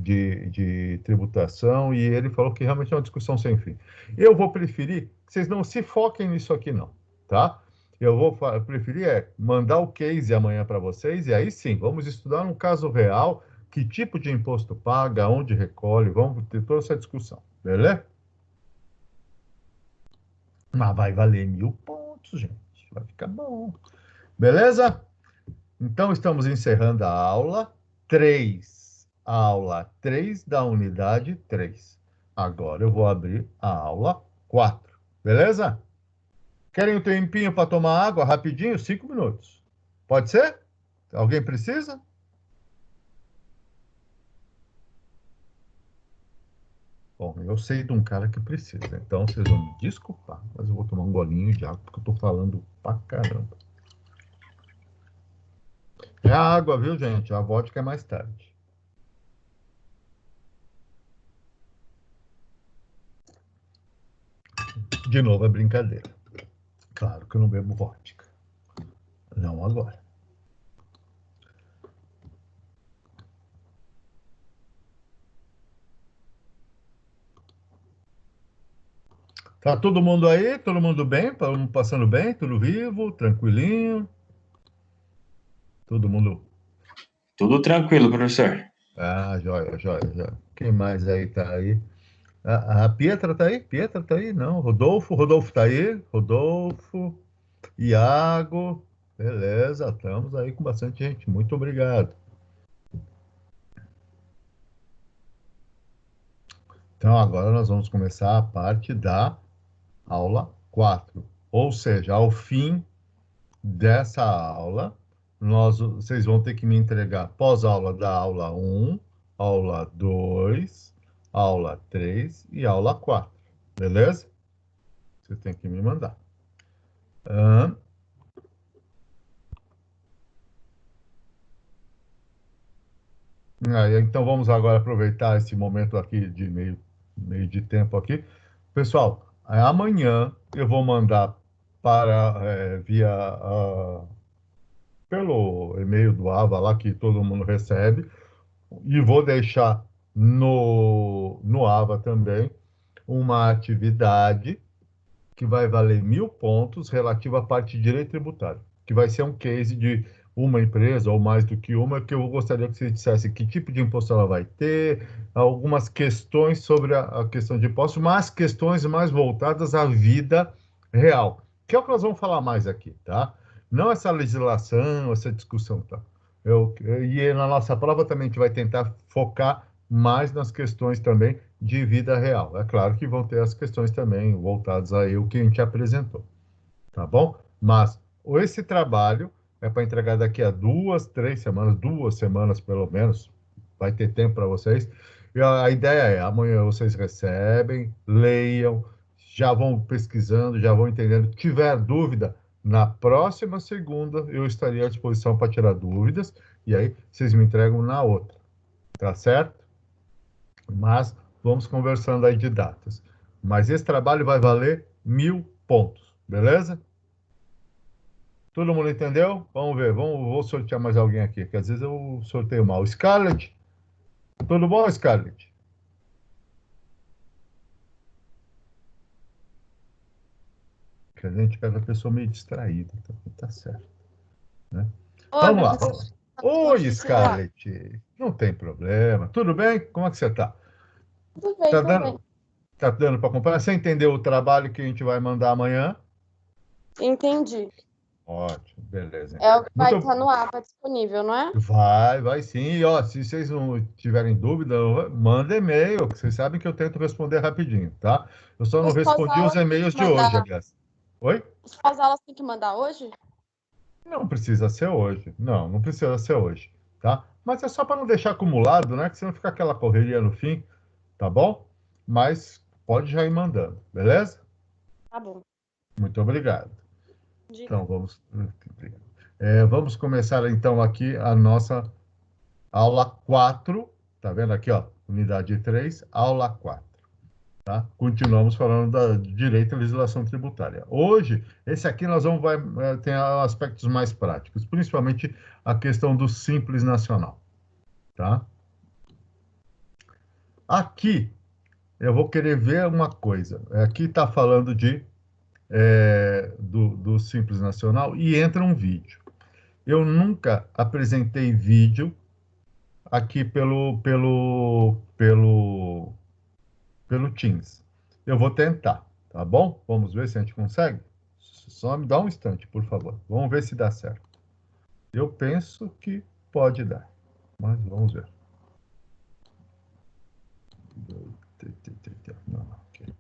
de tributação e ele falou que realmente é uma discussão sem fim. Eu vou preferir que vocês não se foquem nisso aqui, não, tá? Eu vou preferir mandar o case amanhã para vocês e aí sim, vamos estudar um caso real, que tipo de imposto paga, onde recolhe, vamos ter toda essa discussão. Beleza? Mas vai valer 1000 pontos, gente. Vai ficar bom. Beleza? Então, estamos encerrando a aula 3. Aula 3 da unidade 3. Agora eu vou abrir a aula 4. Beleza? Querem um tempinho para tomar água rapidinho? 5 minutos. Pode ser? Alguém precisa? Bom, eu sei de um cara que precisa, então vocês vão me desculpar, mas eu vou tomar um golinho de água porque eu tô falando pra caramba. É a água, viu, gente? A vodka é mais tarde. De novo, é brincadeira. Claro que eu não bebo vodka. Não agora. Tá todo mundo aí? Todo mundo bem? Todo mundo passando bem? Tudo vivo? Tranquilinho? Todo mundo... Tudo tranquilo, professor. Ah, joia, joia, joia. Quem mais aí tá aí? A Pietra tá aí? Pietra tá aí? Não. Rodolfo tá aí? Rodolfo, Iago. Beleza, estamos aí com bastante gente. Muito obrigado. Então, agora nós vamos começar a parte da aula 4. Ou seja, ao fim dessa aula, vocês vão ter que me entregar pós-aula da aula 1, aula 2, aula 3 e aula 4. Beleza? Você tem que me mandar. Então vamos agora aproveitar esse momento aqui de meio de tempo aqui. Pessoal, amanhã eu vou mandar pelo e-mail do AVA lá que todo mundo recebe e vou deixar no AVA também uma atividade que vai valer 1000 pontos relativa à parte de direito tributário, que vai ser um case de uma empresa ou mais do que uma, que eu gostaria que você dissesse que tipo de imposto ela vai ter, algumas questões sobre a questão de imposto, mas questões mais voltadas à vida real, que é o que nós vamos falar mais aqui, tá? Não essa legislação, essa discussão, tá? E na nossa prova também a gente vai tentar focar mais nas questões também de vida real. É claro que vão ter as questões também voltadas a o que a gente apresentou, tá bom? Mas esse trabalho é para entregar daqui a 2 semanas pelo menos, vai ter tempo para vocês. E a ideia é, amanhã vocês recebem, leiam, já vão pesquisando, já vão entendendo. Tiver dúvida, na próxima segunda eu estaria à disposição para tirar dúvidas, e aí vocês me entregam na outra, tá certo? Mas vamos conversando aí de datas. Mas esse trabalho vai valer 1000 pontos, beleza? Todo mundo entendeu? Vamos ver, vou sortear mais alguém aqui, que às vezes eu sorteio mal. Scarlett, tudo bom, Scarlett? Que a gente pega a pessoa meio distraída, tá certo, né? Vamos lá. professor. Vamos. Oi, Pode tirar. Scarlett. Não tem problema. Tudo bem? Como é que você está? Tudo bem, Tá tudo bem. dando para acompanhar? Você entendeu o trabalho que a gente vai mandar amanhã? Entendi. Ótimo, beleza. É o que vai Muito estar no APA disponível, não é? Vai sim. E, ó, se vocês não tiverem dúvida, manda e-mail, que vocês sabem que eu tento responder rapidinho, tá? Eu só não Os respondi os pós-aulas tem e-mails que de hoje, mandar. aliás. Oi? Os pós-aulas tem que mandar hoje? Não precisa ser hoje. Não precisa ser hoje, tá? Mas é só para não deixar acumulado, né? Que senão fica aquela correria no fim, tá bom? Mas pode já ir mandando, beleza? Tá bom. Muito obrigado. De Então, nada. vamos começar então aqui a nossa aula 4, tá vendo aqui, ó? Unidade 3, aula 4. Tá? Continuamos falando da direito e legislação tributária. Hoje, esse aqui nós vamos tem aspectos mais práticos, principalmente a questão do Simples Nacional. Tá? Aqui, eu vou querer ver uma coisa. Aqui está falando do Simples Nacional e entra um vídeo. Eu nunca apresentei vídeo aqui pelo Teams. Eu vou tentar, tá bom? Vamos ver se a gente consegue? Só me dá um instante, por favor. Vamos ver se dá certo. Eu penso que pode dar, mas vamos ver. Não, aqui.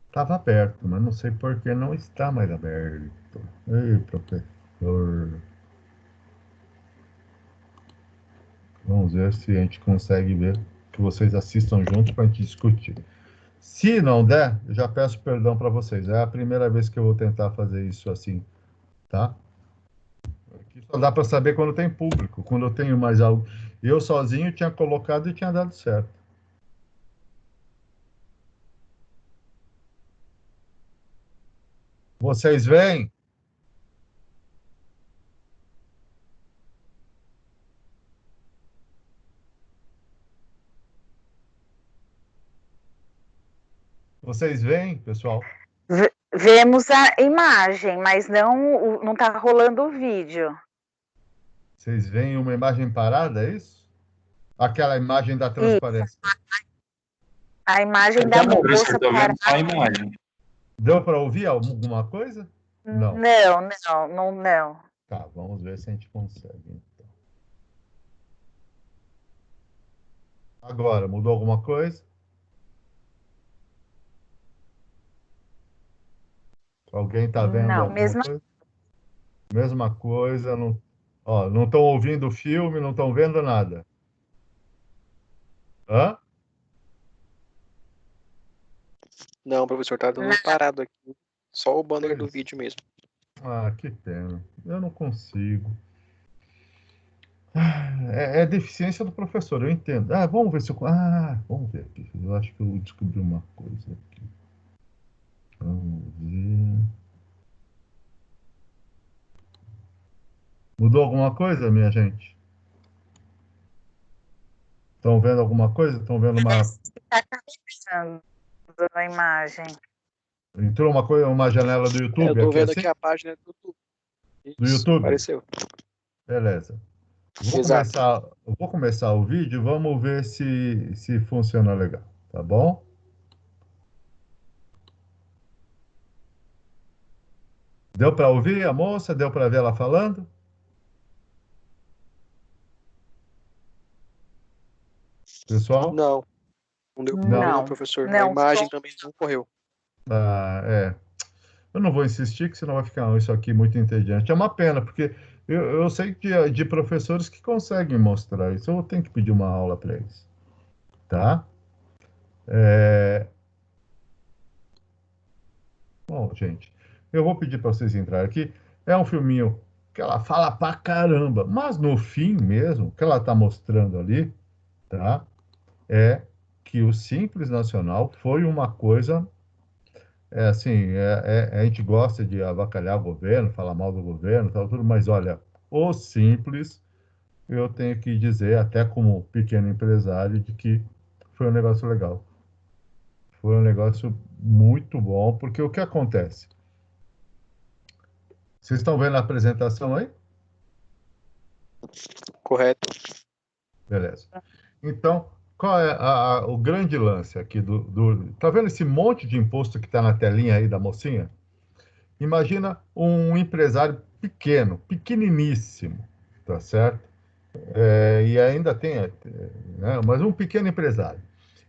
Estava aberto, mas não sei por que não está mais aberto. Ei, professor. Vamos ver se a gente consegue ver que vocês assistam junto para a gente discutir. Se não der, eu já peço perdão para vocês. É a primeira vez que eu vou tentar fazer isso assim, tá? Aqui só dá para saber quando tem público. Quando eu tenho mais algo. Eu sozinho tinha colocado e tinha dado certo. Vocês veem? Vocês veem, pessoal? Vemos a imagem, mas não está rolando o vídeo. Vocês veem uma imagem parada, é isso? Aquela imagem da transparência. A imagem Eu da também, moça professor, tô vendo só a parada. imagem. Deu para ouvir alguma coisa? Não. Não. Tá, vamos ver se a gente consegue, então. Agora, mudou alguma coisa? Alguém está vendo Não, alguma coisa? Mesma coisa. Não estão ouvindo o filme, não estão vendo nada. Hã? Não, professor, tá dando parado aqui. Só o banner do vídeo mesmo. Ah, que pena. Eu não consigo. É deficiência do professor, eu entendo. Vamos ver se eu. Vamos ver aqui. Eu acho que eu descobri uma coisa aqui. Vamos ver. Mudou alguma coisa, minha gente? Estão vendo alguma coisa? Estão vendo uma. Está carregando a imagem. Entrou uma janela do YouTube Eu tô aqui vendo assim? aqui a página do YouTube. Do Isso, YouTube? apareceu. Beleza. Exato. Eu vou começar o vídeo, vamos ver se funciona legal, tá bom? Deu para ouvir a moça? Deu para ver ela falando? Pessoal? Não. Não deu pra ver, não, professor. A imagem também não correu. Eu não vou insistir, que senão vai ficar isso aqui muito entediante. É uma pena, porque eu sei de professores que conseguem mostrar isso. Eu tenho que pedir uma aula para eles. Tá? Bom, gente, eu vou pedir para vocês entrarem aqui. É um filminho que ela fala pra caramba, mas no fim mesmo, o que ela está mostrando ali, tá? É que o Simples Nacional foi uma coisa. Assim, a gente gosta de avacalhar o governo, falar mal do governo, tal, tudo, mas olha, o Simples, eu tenho que dizer, até como pequeno empresário, de que foi um negócio legal. Foi um negócio muito bom, porque o que acontece? Vocês estão vendo a apresentação aí? Correto. Beleza. Então, qual é o grande lance aqui Tá vendo esse monte de imposto que está na telinha aí da mocinha? Imagina um empresário pequeno, pequeniníssimo, tá certo? E ainda tem, né, mas um pequeno empresário.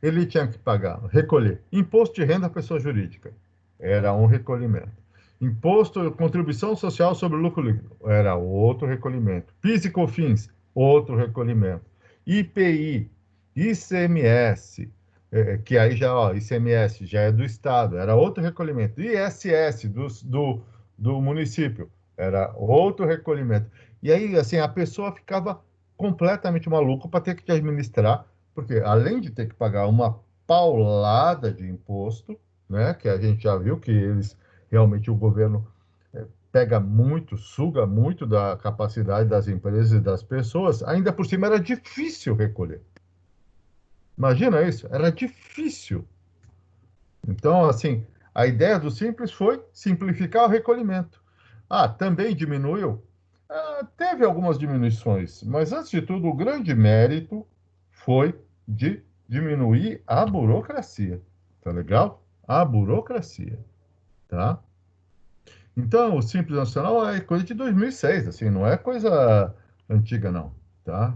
Ele tinha que pagar, recolher imposto de renda à pessoa jurídica, era um recolhimento. Imposto, contribuição social sobre o lucro líquido, era outro recolhimento. PIS e COFINS, outro recolhimento. IPI, ICMS, que aí já, ó, ICMS já é do Estado, era outro recolhimento. ISS do município, era outro recolhimento. E aí, assim, a pessoa ficava completamente maluca para ter que te administrar, porque além de ter que pagar uma paulada de imposto, né, que a gente já viu que eles realmente o governo pega muito, suga muito da capacidade das empresas e das pessoas, ainda por cima era difícil recolher. Imagina isso, era difícil. Então, assim, a ideia do Simples foi simplificar o recolhimento. Também diminuiu? Teve algumas diminuições, mas antes de tudo, o grande mérito foi de diminuir a burocracia. Tá legal? A burocracia, tá? Então, o Simples Nacional é coisa de 2006, assim, não é coisa antiga, não, tá?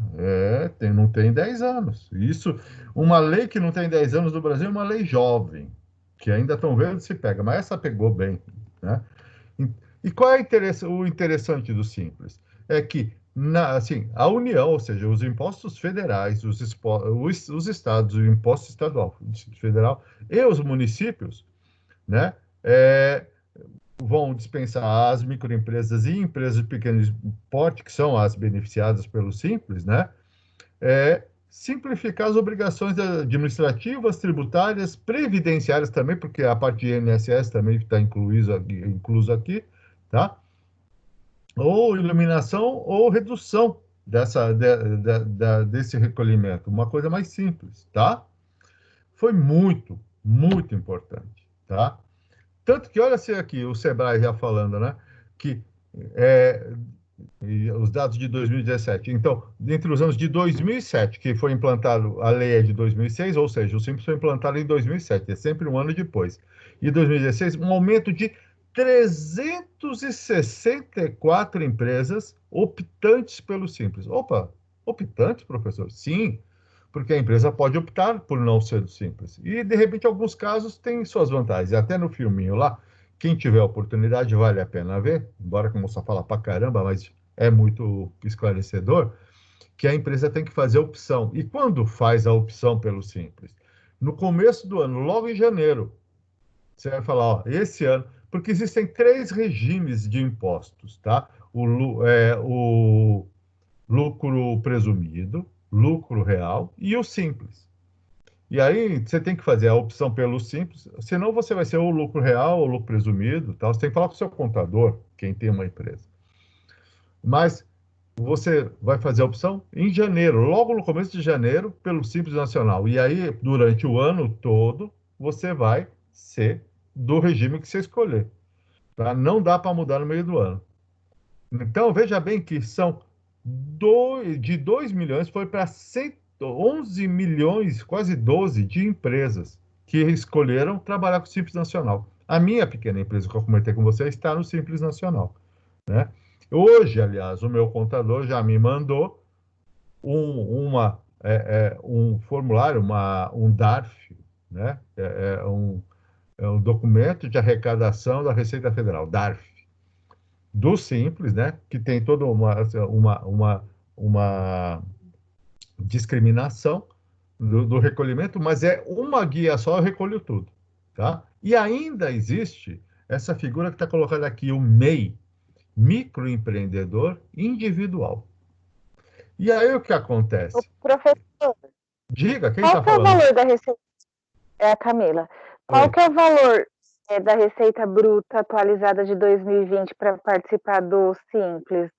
Não tem 10 anos. Isso, uma lei que não tem 10 anos no Brasil é uma lei jovem, que ainda estão vendo se pega, mas essa pegou bem, né? E qual é o interessante do Simples? É que, assim, a União, ou seja, os impostos federais, os estados, o imposto estadual, o Distrito Federal e os municípios, né, vão dispensar as microempresas e empresas de pequeno porte, que são as beneficiadas pelo Simples, né, simplificar as obrigações administrativas, tributárias, previdenciárias também, porque a parte de INSS também está incluso aqui, tá? Ou eliminação ou redução desse recolhimento, uma coisa mais simples, tá? Foi muito, muito importante, tá? Tanto que, olha aqui, o Sebrae já falando, né? Que os dados de 2017. Então, entre os anos de 2007, que foi implantado, a lei é de 2006, ou seja, o Simples foi implantado em 2007, é sempre um ano depois. E 2016, um aumento de 364 empresas optantes pelo Simples. Opa, optantes, professor? Sim, porque a empresa pode optar por não ser Simples. E, de repente, alguns casos têm suas vantagens. Até no filminho lá, quem tiver oportunidade, vale a pena ver, embora que a moça fala pra caramba, mas é muito esclarecedor, que a empresa tem que fazer a opção. E quando faz a opção pelo Simples? No começo do ano, logo em janeiro, você vai falar, ó, esse ano, porque existem 3 regimes de impostos, tá? O lucro presumido, lucro real e o simples. E aí você tem que fazer a opção pelo simples, senão você vai ser ou lucro real ou lucro presumido, tal. Você tem que falar com o seu contador, quem tem uma empresa. Mas você vai fazer a opção em janeiro, logo no começo de janeiro, pelo Simples Nacional. E aí, durante o ano todo, você vai ser do regime que você escolher. Tá? Não dá para mudar no meio do ano. Então, veja bem que são de 2 milhões, foi para 11 milhões, quase 12 de empresas que escolheram trabalhar com o Simples Nacional. A minha pequena empresa que eu comentei com você está no Simples Nacional, né? Hoje, aliás, o meu contador já me mandou um formulário, um DARF, né? Um documento de arrecadação da Receita Federal, DARF, do Simples, né? Que tem toda uma discriminação do recolhimento, mas é uma guia só, eu recolho tudo, tá? E ainda existe essa figura que está colocada aqui, o MEI, microempreendedor individual. E aí o que acontece? Professor, Diga, quem qual está que é o falando? valor da receita? É a Camila. Qual que é o valor da receita bruta atualizada de 2020 para participar do Simples?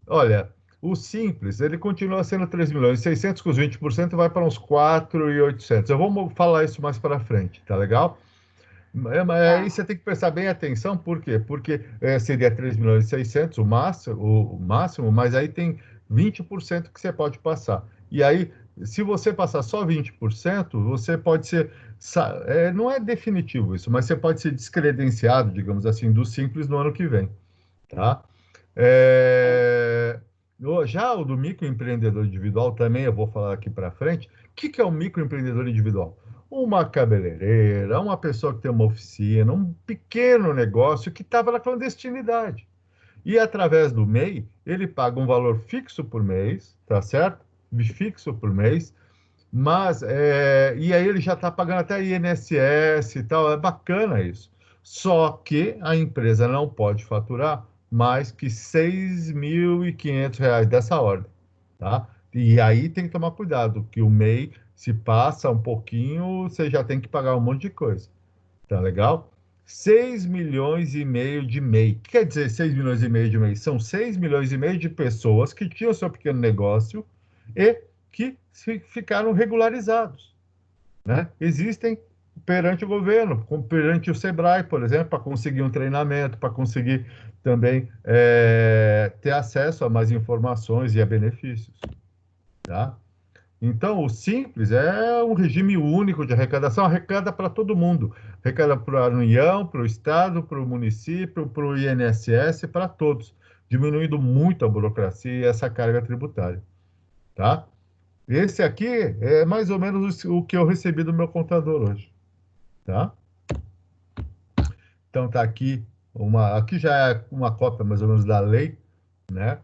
Olha, o Simples, ele continua sendo 3 milhões. 600 com os 20% vai para uns 4.800. Eu vou falar isso mais para frente, tá legal? Aí você tem que prestar bem atenção, por quê? Porque seria 3 milhões e 600 o máximo, mas aí tem 20% que você pode passar. E aí, se você passar só 20%, você pode ser, não é definitivo isso, mas você pode ser descredenciado, digamos assim, do Simples no ano que vem, tá? Já o do microempreendedor individual também eu vou falar aqui para frente. O que que é o microempreendedor individual? Uma cabeleireira, uma pessoa que tem uma oficina, um pequeno negócio que estava na clandestinidade. E através do MEI, ele paga um valor fixo por mês, tá certo? Fixo por mês, mas e aí ele já está pagando até INSS e tal, é bacana isso. Só que a empresa não pode faturar mais que R$ 6.500 dessa ordem, tá? E aí tem que tomar cuidado, que o MEI, se passa um pouquinho, você já tem que pagar um monte de coisa, tá legal? 6,5 milhões de MEI. O que quer dizer 6,5 milhões de MEI? São 6,5 milhões de pessoas que tinham seu pequeno negócio e que ficaram regularizados, né? Existem perante o governo, perante o Sebrae, por exemplo, para conseguir um treinamento, para conseguir também ter acesso a mais informações e a benefícios, tá? Então, o Simples é um regime único de arrecadação, arrecada para todo mundo. Arrecada para a União, para o Estado, para o município, para o INSS, para todos, diminuindo muito a burocracia e essa carga tributária, tá? Esse aqui é mais ou menos o que eu recebi do meu contador hoje, tá? Então tá aqui já é uma cópia mais ou menos da lei, né?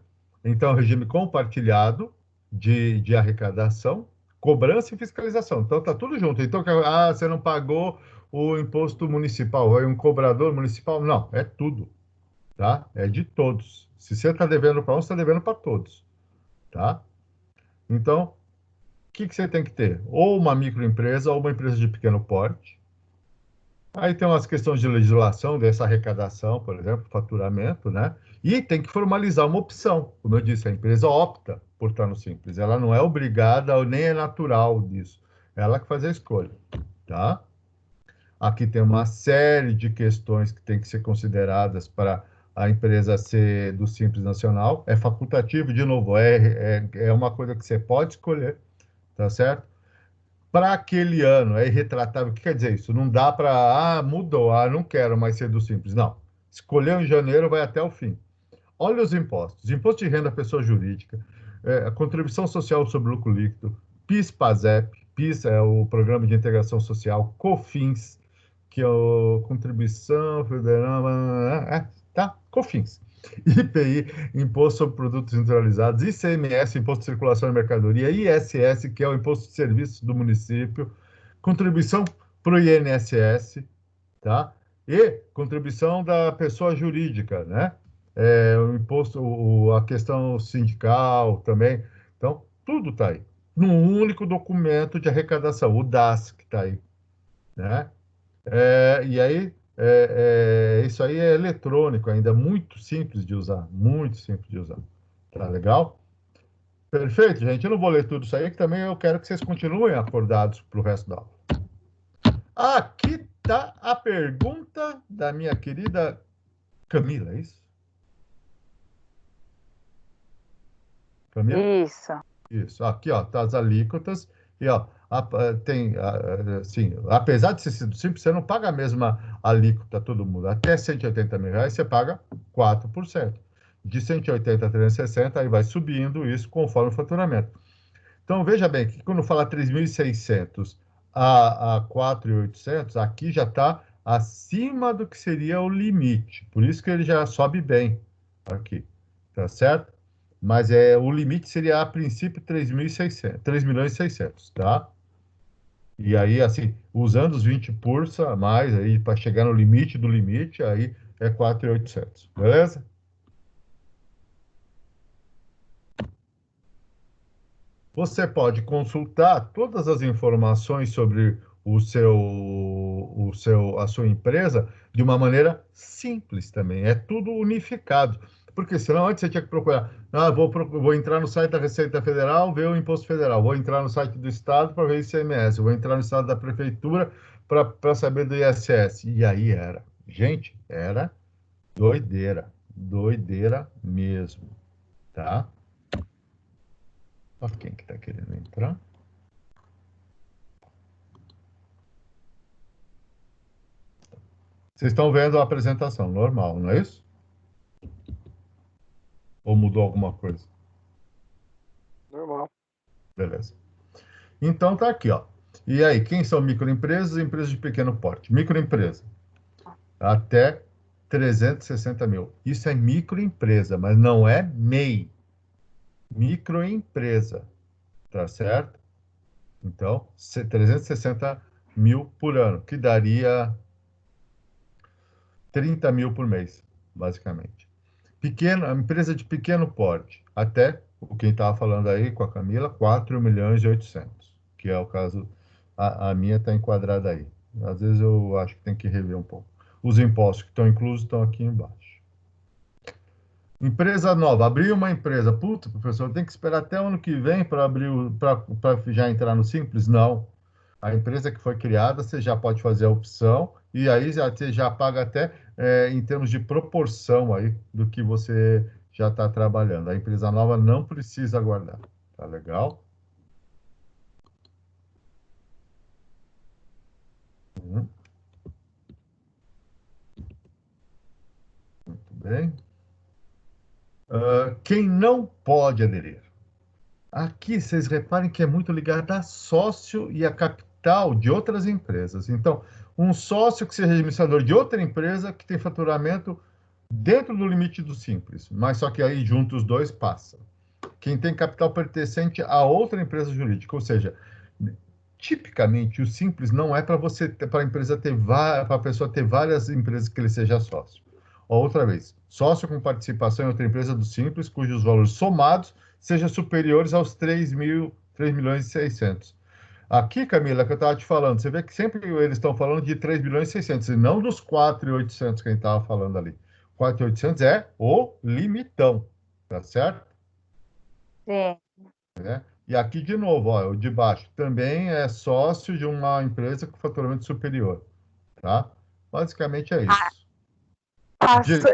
Então, regime compartilhado de arrecadação, cobrança e fiscalização. Então tá tudo junto. Então, você não pagou o imposto municipal, é um cobrador municipal? Não, é tudo, tá? É de todos. Se você está devendo para um, você está devendo para todos, tá? Então, o que você tem que ter? Ou uma microempresa ou uma empresa de pequeno porte. Aí tem umas questões de legislação dessa arrecadação, por exemplo, faturamento, né? E tem que formalizar uma opção. Como eu disse, a empresa opta por estar no Simples. Ela não é obrigada, nem é natural disso. Ela que faz a escolha, tá? Aqui tem uma série de questões que tem que ser consideradas para a empresa ser do Simples Nacional. É facultativo, de novo, é uma coisa que você pode escolher, tá certo? Para aquele ano, é irretratável. O que quer dizer isso? Não dá para, mudou, não quero mais ser do Simples. Não. Escolheu em janeiro, vai até o fim. Olha os impostos. Imposto de renda à pessoa jurídica, a contribuição social sobre lucro líquido, PIS/PASEP, PIS é o Programa de Integração Social, COFINS, que é a Contribuição Federal, tá? COFINS. IPI, Imposto sobre Produtos Industrializados, ICMS, Imposto de Circulação e Mercadoria, ISS, que é o Imposto de Serviços do município, contribuição para o INSS, tá? E contribuição da pessoa jurídica, né? O imposto, a questão sindical também. Então, tudo está aí. Num único documento de arrecadação, o DAS, que está aí, né? E aí, isso aí é eletrônico ainda, muito simples de usar, muito simples de usar. Tá legal? Perfeito, gente. Eu não vou ler tudo isso aí, que também eu quero que vocês continuem acordados para o resto da aula. Aqui está a pergunta da minha querida Camila, é isso? Camila? Isso. Isso. Aqui, ó, tá as alíquotas. E, ó, tem, assim, apesar de ser sido simples, você não paga a mesma alíquota todo mundo. Até R$ 180 mil, você paga 4%. De 180 a 360, aí vai subindo isso conforme o faturamento. Então, veja bem, que quando fala 3.600 a 4.800, aqui já está acima do que seria o limite. Por isso que ele já sobe bem aqui, tá certo? Mas o limite seria, a princípio, 3.600, tá? E aí, assim, usando os 20 a mais, aí, para chegar no limite do limite, aí é 4.800, beleza? Você pode consultar todas as informações sobre a sua empresa de uma maneira simples também. É tudo unificado. Porque senão antes você tinha que procurar. Vou entrar no site da Receita Federal, ver o Imposto Federal. Vou entrar no site do Estado para ver o ICMS. Vou entrar no site da Prefeitura para saber do ISS. E aí gente, era doideira. Doideira mesmo. Tá? Olha quem que está querendo entrar. Vocês estão vendo a apresentação normal, não é isso? Ou mudou alguma coisa? Normal. Beleza. Então tá aqui, ó. E aí, quem são microempresas e empresas de pequeno porte? Microempresa, até 360 mil. Isso é microempresa, mas não é MEI. Microempresa, tá certo? Então, 360 mil por ano, que daria 30 mil por mês, basicamente. Empresa de pequeno porte, até quem estava falando aí com a Camila, 4 milhões e 800, que é o caso, a minha está enquadrada aí. Às vezes eu acho que tem que rever um pouco. Os impostos que estão inclusos estão aqui embaixo. Empresa nova, abrir uma empresa. Puta, professor, tem que esperar até o ano que vem para abrir, para já entrar no Simples? Não. A empresa que foi criada, você já pode fazer a opção e aí você já paga até em termos de proporção aí do que você já está trabalhando. A empresa nova não precisa aguardar. Tá legal? Muito bem. Quem não pode aderir? Aqui, vocês reparem que é muito ligado a sócio e a capital de outras empresas. Então, um sócio que seja administrador de outra empresa que tem faturamento dentro do limite do Simples, mas só que aí juntos os dois passa. Quem tem capital pertencente a outra empresa jurídica, ou seja, tipicamente o Simples não é para a empresa ter para a pessoa ter várias empresas que ele seja sócio. Outra vez, sócio com participação em outra empresa do Simples, cujos valores somados sejam superiores aos 3 milhões e 600. Aqui, Camila, que eu estava te falando, você vê que sempre eles estão falando de 3 milhões e 600, e não dos 4.800 que a gente estava falando ali. 4.800 é o limitão, tá certo? Sim. E aqui, de novo, ó, o de baixo também é sócio de uma empresa com faturamento superior, tá? Basicamente é isso.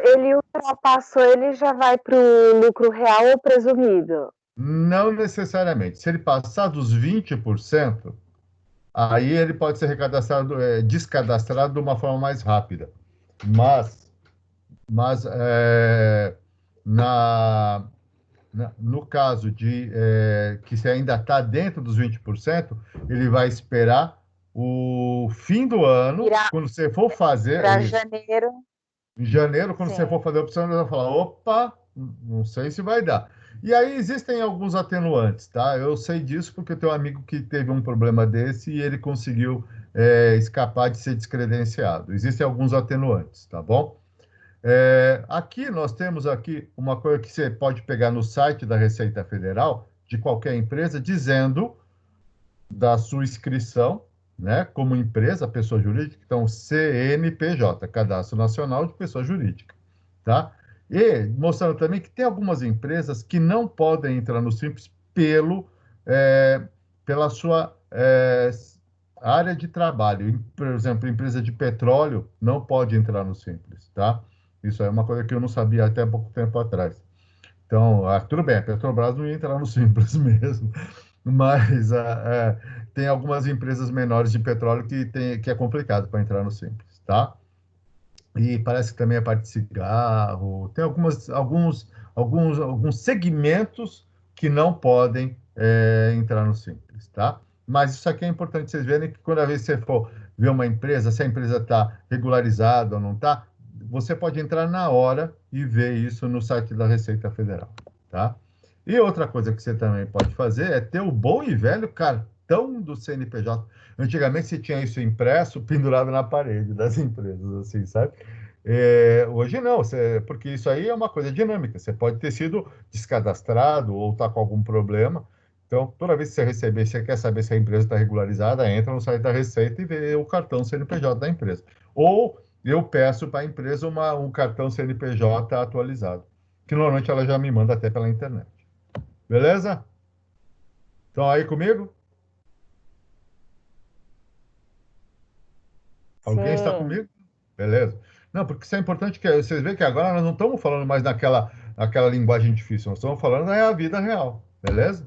Ele ultrapassou, ele já vai para o lucro real ou presumido? Não necessariamente. Se ele passar dos 20%, aí ele pode ser descadastrado de uma forma mais rápida. Mas no caso de que você ainda está dentro dos 20%, ele vai esperar o fim do ano, quando você for fazer... Para janeiro. Em janeiro, quando Sim. você for fazer a opção, ele vai falar, opa, não sei se vai dar. E aí existem alguns atenuantes, tá? Eu sei disso porque eu tenho um amigo que teve um problema desse e ele conseguiu escapar de ser descredenciado. Existem alguns atenuantes, tá bom? Aqui nós temos aqui uma coisa que você pode pegar no site da Receita Federal, de qualquer empresa, dizendo da sua inscrição, né, como empresa, pessoa jurídica, então CNPJ, Cadastro Nacional de Pessoa Jurídica, tá? E mostrando também que tem algumas empresas que não podem entrar no Simples pela sua área de trabalho. Por exemplo, empresa de petróleo não pode entrar no Simples, tá? Isso é uma coisa que eu não sabia até pouco tempo atrás. Então, tudo bem, a Petrobras não ia entrar no Simples mesmo, mas tem algumas empresas menores de petróleo que é complicado para entrar no Simples, tá? E parece que também a parte de cigarro, tem alguns segmentos que não podem entrar no Simples, tá? Mas isso aqui é importante vocês verem que quando a vez você for ver uma empresa, se a empresa está regularizada ou não está, você pode entrar na hora e ver isso no site da Receita Federal, tá? E outra coisa que você também pode fazer é ter o bom e velho cartão do CNPJ. Antigamente você tinha isso impresso, pendurado na parede das empresas, assim, sabe? Hoje não, porque isso aí é uma coisa dinâmica. Você pode ter sido descadastrado ou estar com algum problema, Então, toda vez que você receber, você quer saber se a empresa está regularizada, entra no site da Receita e vê o cartão CNPJ da empresa. Ou eu peço para a empresa um cartão CNPJ atualizado, que normalmente ela já me manda até pela internet. Beleza? Estão aí comigo? Alguém está Sim. comigo? Beleza. Não, porque isso é importante que vocês veem que agora nós não estamos falando mais naquela linguagem difícil, nós estamos falando da vida real, beleza?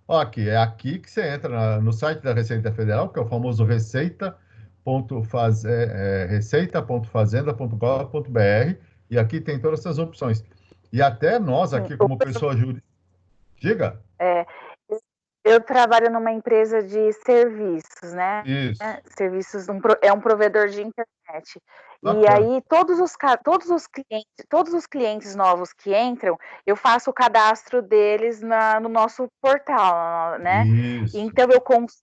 Ó, aqui, é aqui que você entra no site da Receita Federal, que é o famoso receita.fazenda.gov.br, e aqui tem todas essas opções. E até nós aqui, como pessoa jurídica... Diga. Eu trabalho numa empresa de serviços, né? Isso. Serviços, é um provedor de internet. Bacana. E aí, todos os clientes novos que entram, eu faço o cadastro deles no nosso portal, né? Isso. Então,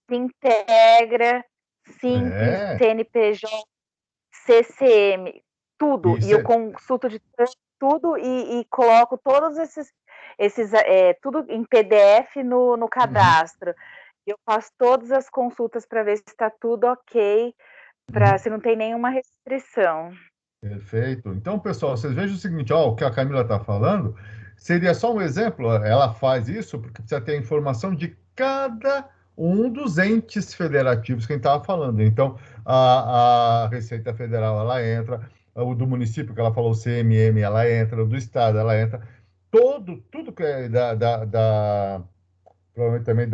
integra Simples, É. CNPJ, CCM, tudo. Isso E eu é- consulto de tudo e coloco todos esses tudo em PDF no cadastro. Eu faço todas as consultas para ver se está tudo ok, se não tem nenhuma restrição. Perfeito. Então, pessoal, vocês vejam o seguinte, ó, o que a Camila está falando seria só um exemplo. Ela faz isso porque precisa ter a informação de cada um dos entes federativos que a gente estava falando. Então, a Receita Federal, ela entra, o do município, que ela falou, o CMM, ela entra, o do Estado, ela entra. Tudo que é provavelmente também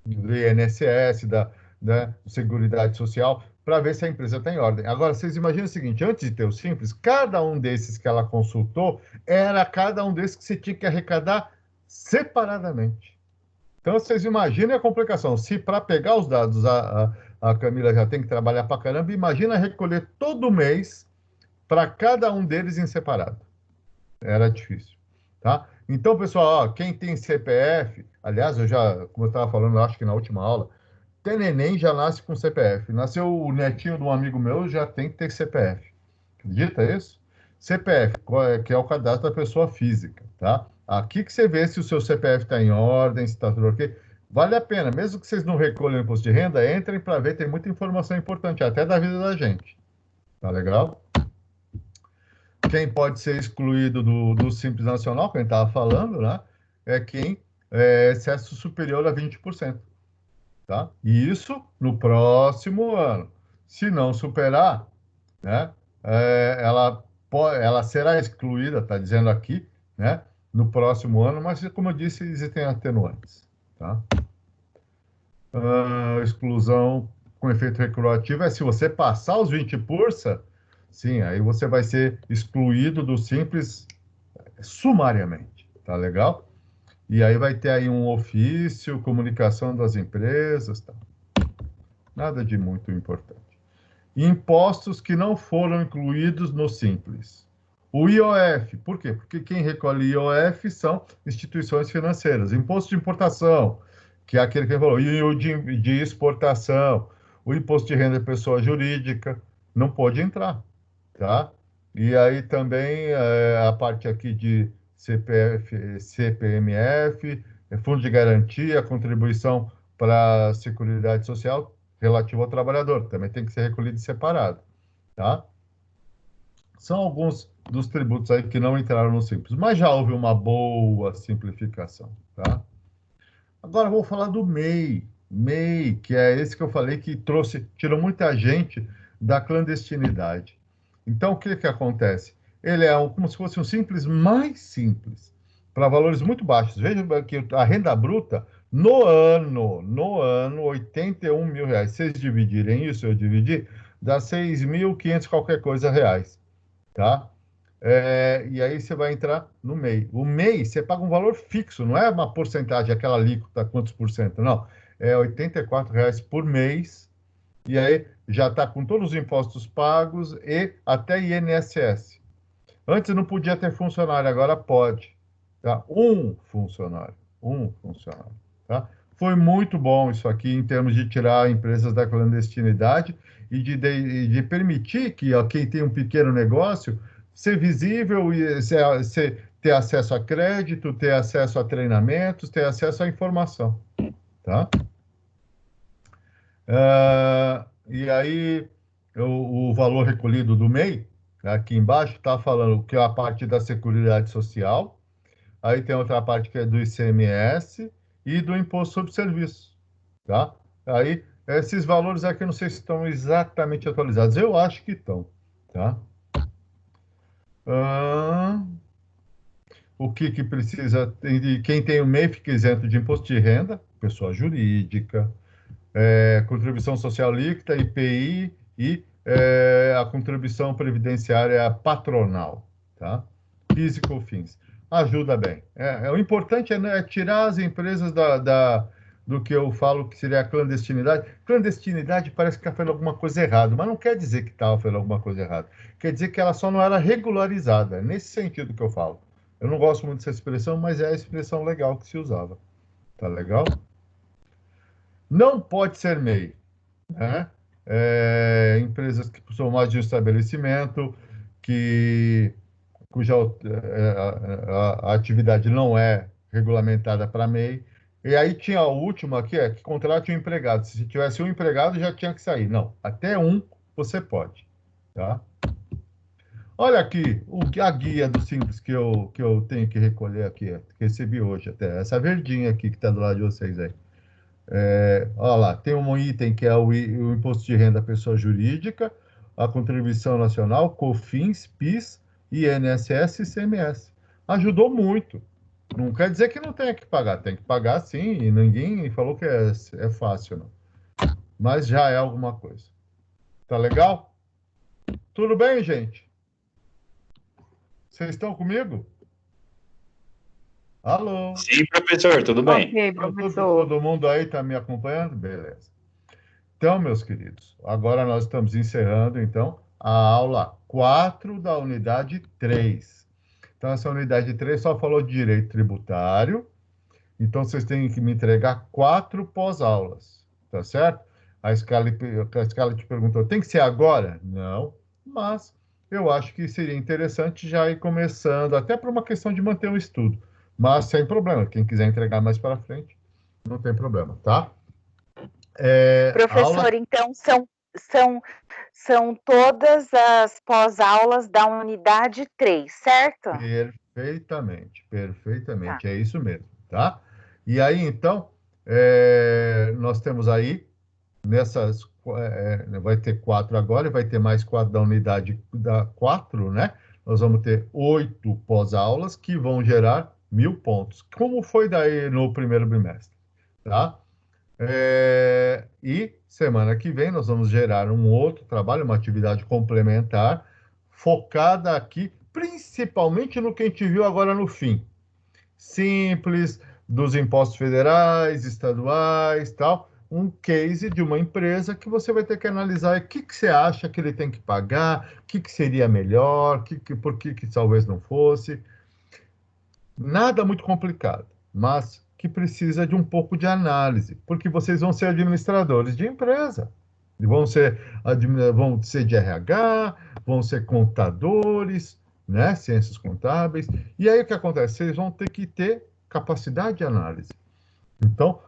do INSS, da Seguridade Social, para ver se a empresa está em ordem. Agora, vocês imaginam o seguinte, antes de ter o Simples, cada um desses que ela consultou, era cada um desses que você tinha que arrecadar separadamente. Então, vocês imaginem a complicação. Se para pegar os dados a Camila já tem que trabalhar para caramba, imagina recolher todo mês para cada um deles em separado. Era difícil, tá? Então, pessoal, ó, quem tem CPF, aliás, como eu estava falando, acho que na última aula, tem neném já nasce com CPF. Nasceu o netinho de um amigo meu, já tem que ter CPF. Acredita isso? CPF, que é o cadastro da pessoa física, tá? Aqui que você vê se o seu CPF está em ordem, se está tudo ok. Vale a pena, mesmo que vocês não recolham imposto de renda, entrem para ver, tem muita informação importante, até da vida da gente. Tá legal? Quem pode ser excluído do Simples Nacional, que a gente estava falando, né? É quem é excesso superior a 20%. Tá? E isso no próximo ano. Se não superar, né? Ela será excluída, está dizendo aqui, né? No próximo ano, mas como eu disse, existem atenuantes. Tá? Exclusão com efeito retroativo é se você passar os 20%, sim, aí você vai ser excluído do Simples sumariamente, tá legal? E aí vai ter aí um ofício, comunicação das empresas, tá? Nada de muito importante. Impostos que não foram incluídos no Simples. O IOF, por quê? Porque quem recolhe IOF são instituições financeiras. Imposto de importação, que é aquele que falou, e o de exportação, o imposto de renda de pessoa jurídica, não pode entrar, tá? E aí também a parte aqui de CPF, CPMF, Fundo de Garantia, contribuição para a Seguridade Social relativo ao trabalhador, também tem que ser recolhido separado, tá? São alguns dos tributos aí que não entraram no Simples, mas já houve uma boa simplificação, tá? Agora vou falar do MEI. MEI, que é esse que eu falei que tirou muita gente da clandestinidade. Então, o que acontece? Ele é como se fosse um Simples mais simples, para valores muito baixos. Veja que a renda bruta, no ano, R$ 81 mil. Se vocês dividirem isso, eu dividi, dá 6.500 qualquer coisa reais, tá? E aí você vai entrar no MEI. O MEI, você paga um valor fixo, não é uma porcentagem, aquela alíquota, quantos por cento, não. É R$ 84 por mês, e aí já está com todos os impostos pagos e até INSS. Antes não podia ter funcionário, agora pode. Tá? Um funcionário. Tá? Foi muito bom isso aqui em termos de tirar empresas da clandestinidade e de permitir que quem tem um pequeno negócio ser visível e ter acesso a crédito, ter acesso a treinamentos, ter acesso à informação, tá? E aí, o valor recolhido do MEI, aqui embaixo, está falando que é a parte da Seguridade Social, aí tem outra parte que é do ICMS e do Imposto sobre Serviço, tá? Aí, esses valores aqui, eu não sei se estão exatamente atualizados, eu acho que estão, tá? O que precisa, quem tem o MEI fica isento de imposto de renda, pessoa jurídica, contribuição social líquida, IPI e a contribuição previdenciária patronal, tá? PIS e COFINS. Ajuda bem. O importante é tirar as empresas do que eu falo que seria a clandestinidade. Clandestinidade parece que está fazendo alguma coisa errada, mas não quer dizer que estava fazendo alguma coisa errada. Quer dizer que ela só não era regularizada. É nesse sentido que eu falo. Eu não gosto muito dessa expressão, mas é a expressão legal que se usava. Tá legal? Não pode ser MEI, né? Empresas que são mais de um estabelecimento, cuja a atividade não é regulamentada para MEI. E aí tinha a última aqui, que contrate um empregado. Se tivesse um empregado, já tinha que sair. Não, até um você pode, tá? Olha aqui, a guia do Simples que eu tenho que recolher aqui, que recebi hoje até, essa verdinha aqui que está do lado de vocês aí. Olha lá, tem um item que é o Imposto de Renda à Pessoa Jurídica, a Contribuição Nacional, COFINS, PIS, INSS e ICMS. Ajudou muito. Não quer dizer que não tenha que pagar, tem que pagar sim, e ninguém falou que é fácil, não. Mas já é alguma coisa. Tá legal? Tudo bem, gente? Vocês estão comigo? Alô? Sim, professor, tudo bem? Ok, professor. Todo mundo aí está me acompanhando? Beleza. Então, meus queridos, agora nós estamos encerrando, então, a aula 4 da unidade 3. Então, essa unidade 3 só falou de direito tributário, então vocês têm que me entregar 4 pós-aulas, tá certo? A escala te perguntou, tem que ser agora? Não, mas eu acho que seria interessante já ir começando, até por uma questão de manter o estudo, mas sem problema, quem quiser entregar mais para frente, não tem problema, tá? Professor, então são todas as pós-aulas da unidade 3, certo? Perfeitamente, Tá. é isso mesmo, tá? E aí, então, nós temos aí, vai ter 4 agora, e vai ter mais 4 da unidade 4, né? Nós vamos ter 8 pós-aulas que vão gerar 1.000 pontos, como foi daí no primeiro bimestre, tá? E semana que vem nós vamos gerar um outro trabalho, uma atividade complementar, focada aqui, principalmente no que a gente viu agora no fim. Simples, dos impostos federais, estaduais, tal. Um case de uma empresa que você vai ter que analisar o que você acha que ele tem que pagar, o que seria melhor, por que talvez não fosse. Nada muito complicado, mas que precisa de um pouco de análise, porque vocês vão ser administradores de empresa, vão ser de RH, vão ser contadores, né, ciências contábeis, e aí o que acontece? Vocês vão ter que ter capacidade de análise. Então,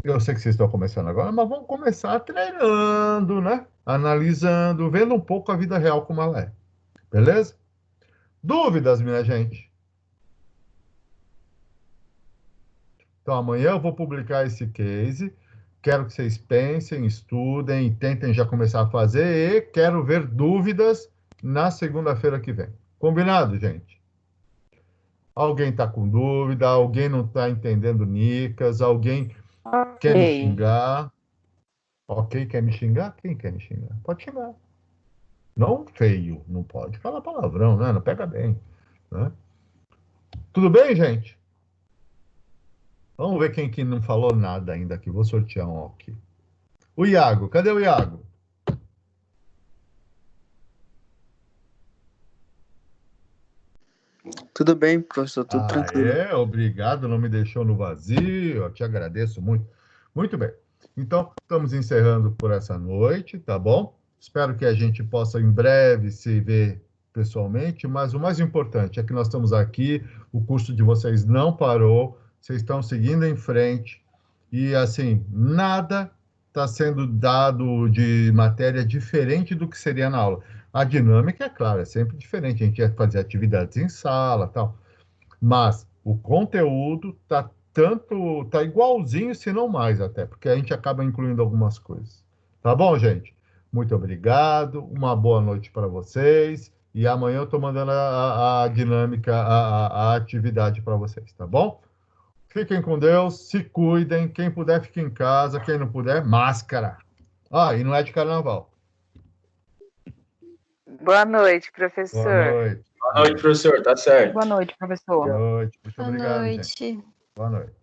eu sei que vocês estão começando agora, mas vamos começar treinando, né, analisando, vendo um pouco a vida real como ela é, beleza? Dúvidas, minha gente? Então, amanhã eu vou publicar esse case. Quero que vocês pensem, estudem e tentem já começar a fazer. E quero ver dúvidas na segunda-feira que vem. Combinado, gente? Alguém está com dúvida? Alguém não está entendendo Nicas? Alguém quer me xingar? Ok, quer me xingar? Quem quer me xingar? Pode xingar. Não feio, não pode falar palavrão, né? Não pega bem, né? Tudo bem, gente? Vamos ver quem que não falou nada ainda aqui. Vou sortear um aqui. O Iago. Cadê o Iago? Tudo bem, professor, tudo tranquilo. Obrigado, não me deixou no vazio. Eu te agradeço muito. Muito bem. Então, estamos encerrando por essa noite, tá bom? Espero que a gente possa em breve se ver pessoalmente, mas o mais importante é que nós estamos aqui, o curso de vocês não parou, vocês estão seguindo em frente, e, assim, nada está sendo dado de matéria diferente do que seria na aula. A dinâmica, é claro, é sempre diferente, a gente ia fazer atividades em sala, tal, mas o conteúdo tá igualzinho, se não mais até, porque a gente acaba incluindo algumas coisas. Tá bom, gente? Muito obrigado, uma boa noite para vocês, e amanhã eu estou mandando a dinâmica, a atividade para vocês, tá bom? Fiquem com Deus, se cuidem, quem puder fique em casa, quem não puder, máscara. Ah, e não é de carnaval. Boa noite, Boa professor. noite. Boa noite, professor. Tá certo. Boa noite, professor. Boa noite. Muito Boa obrigado, gente. noite. Boa noite.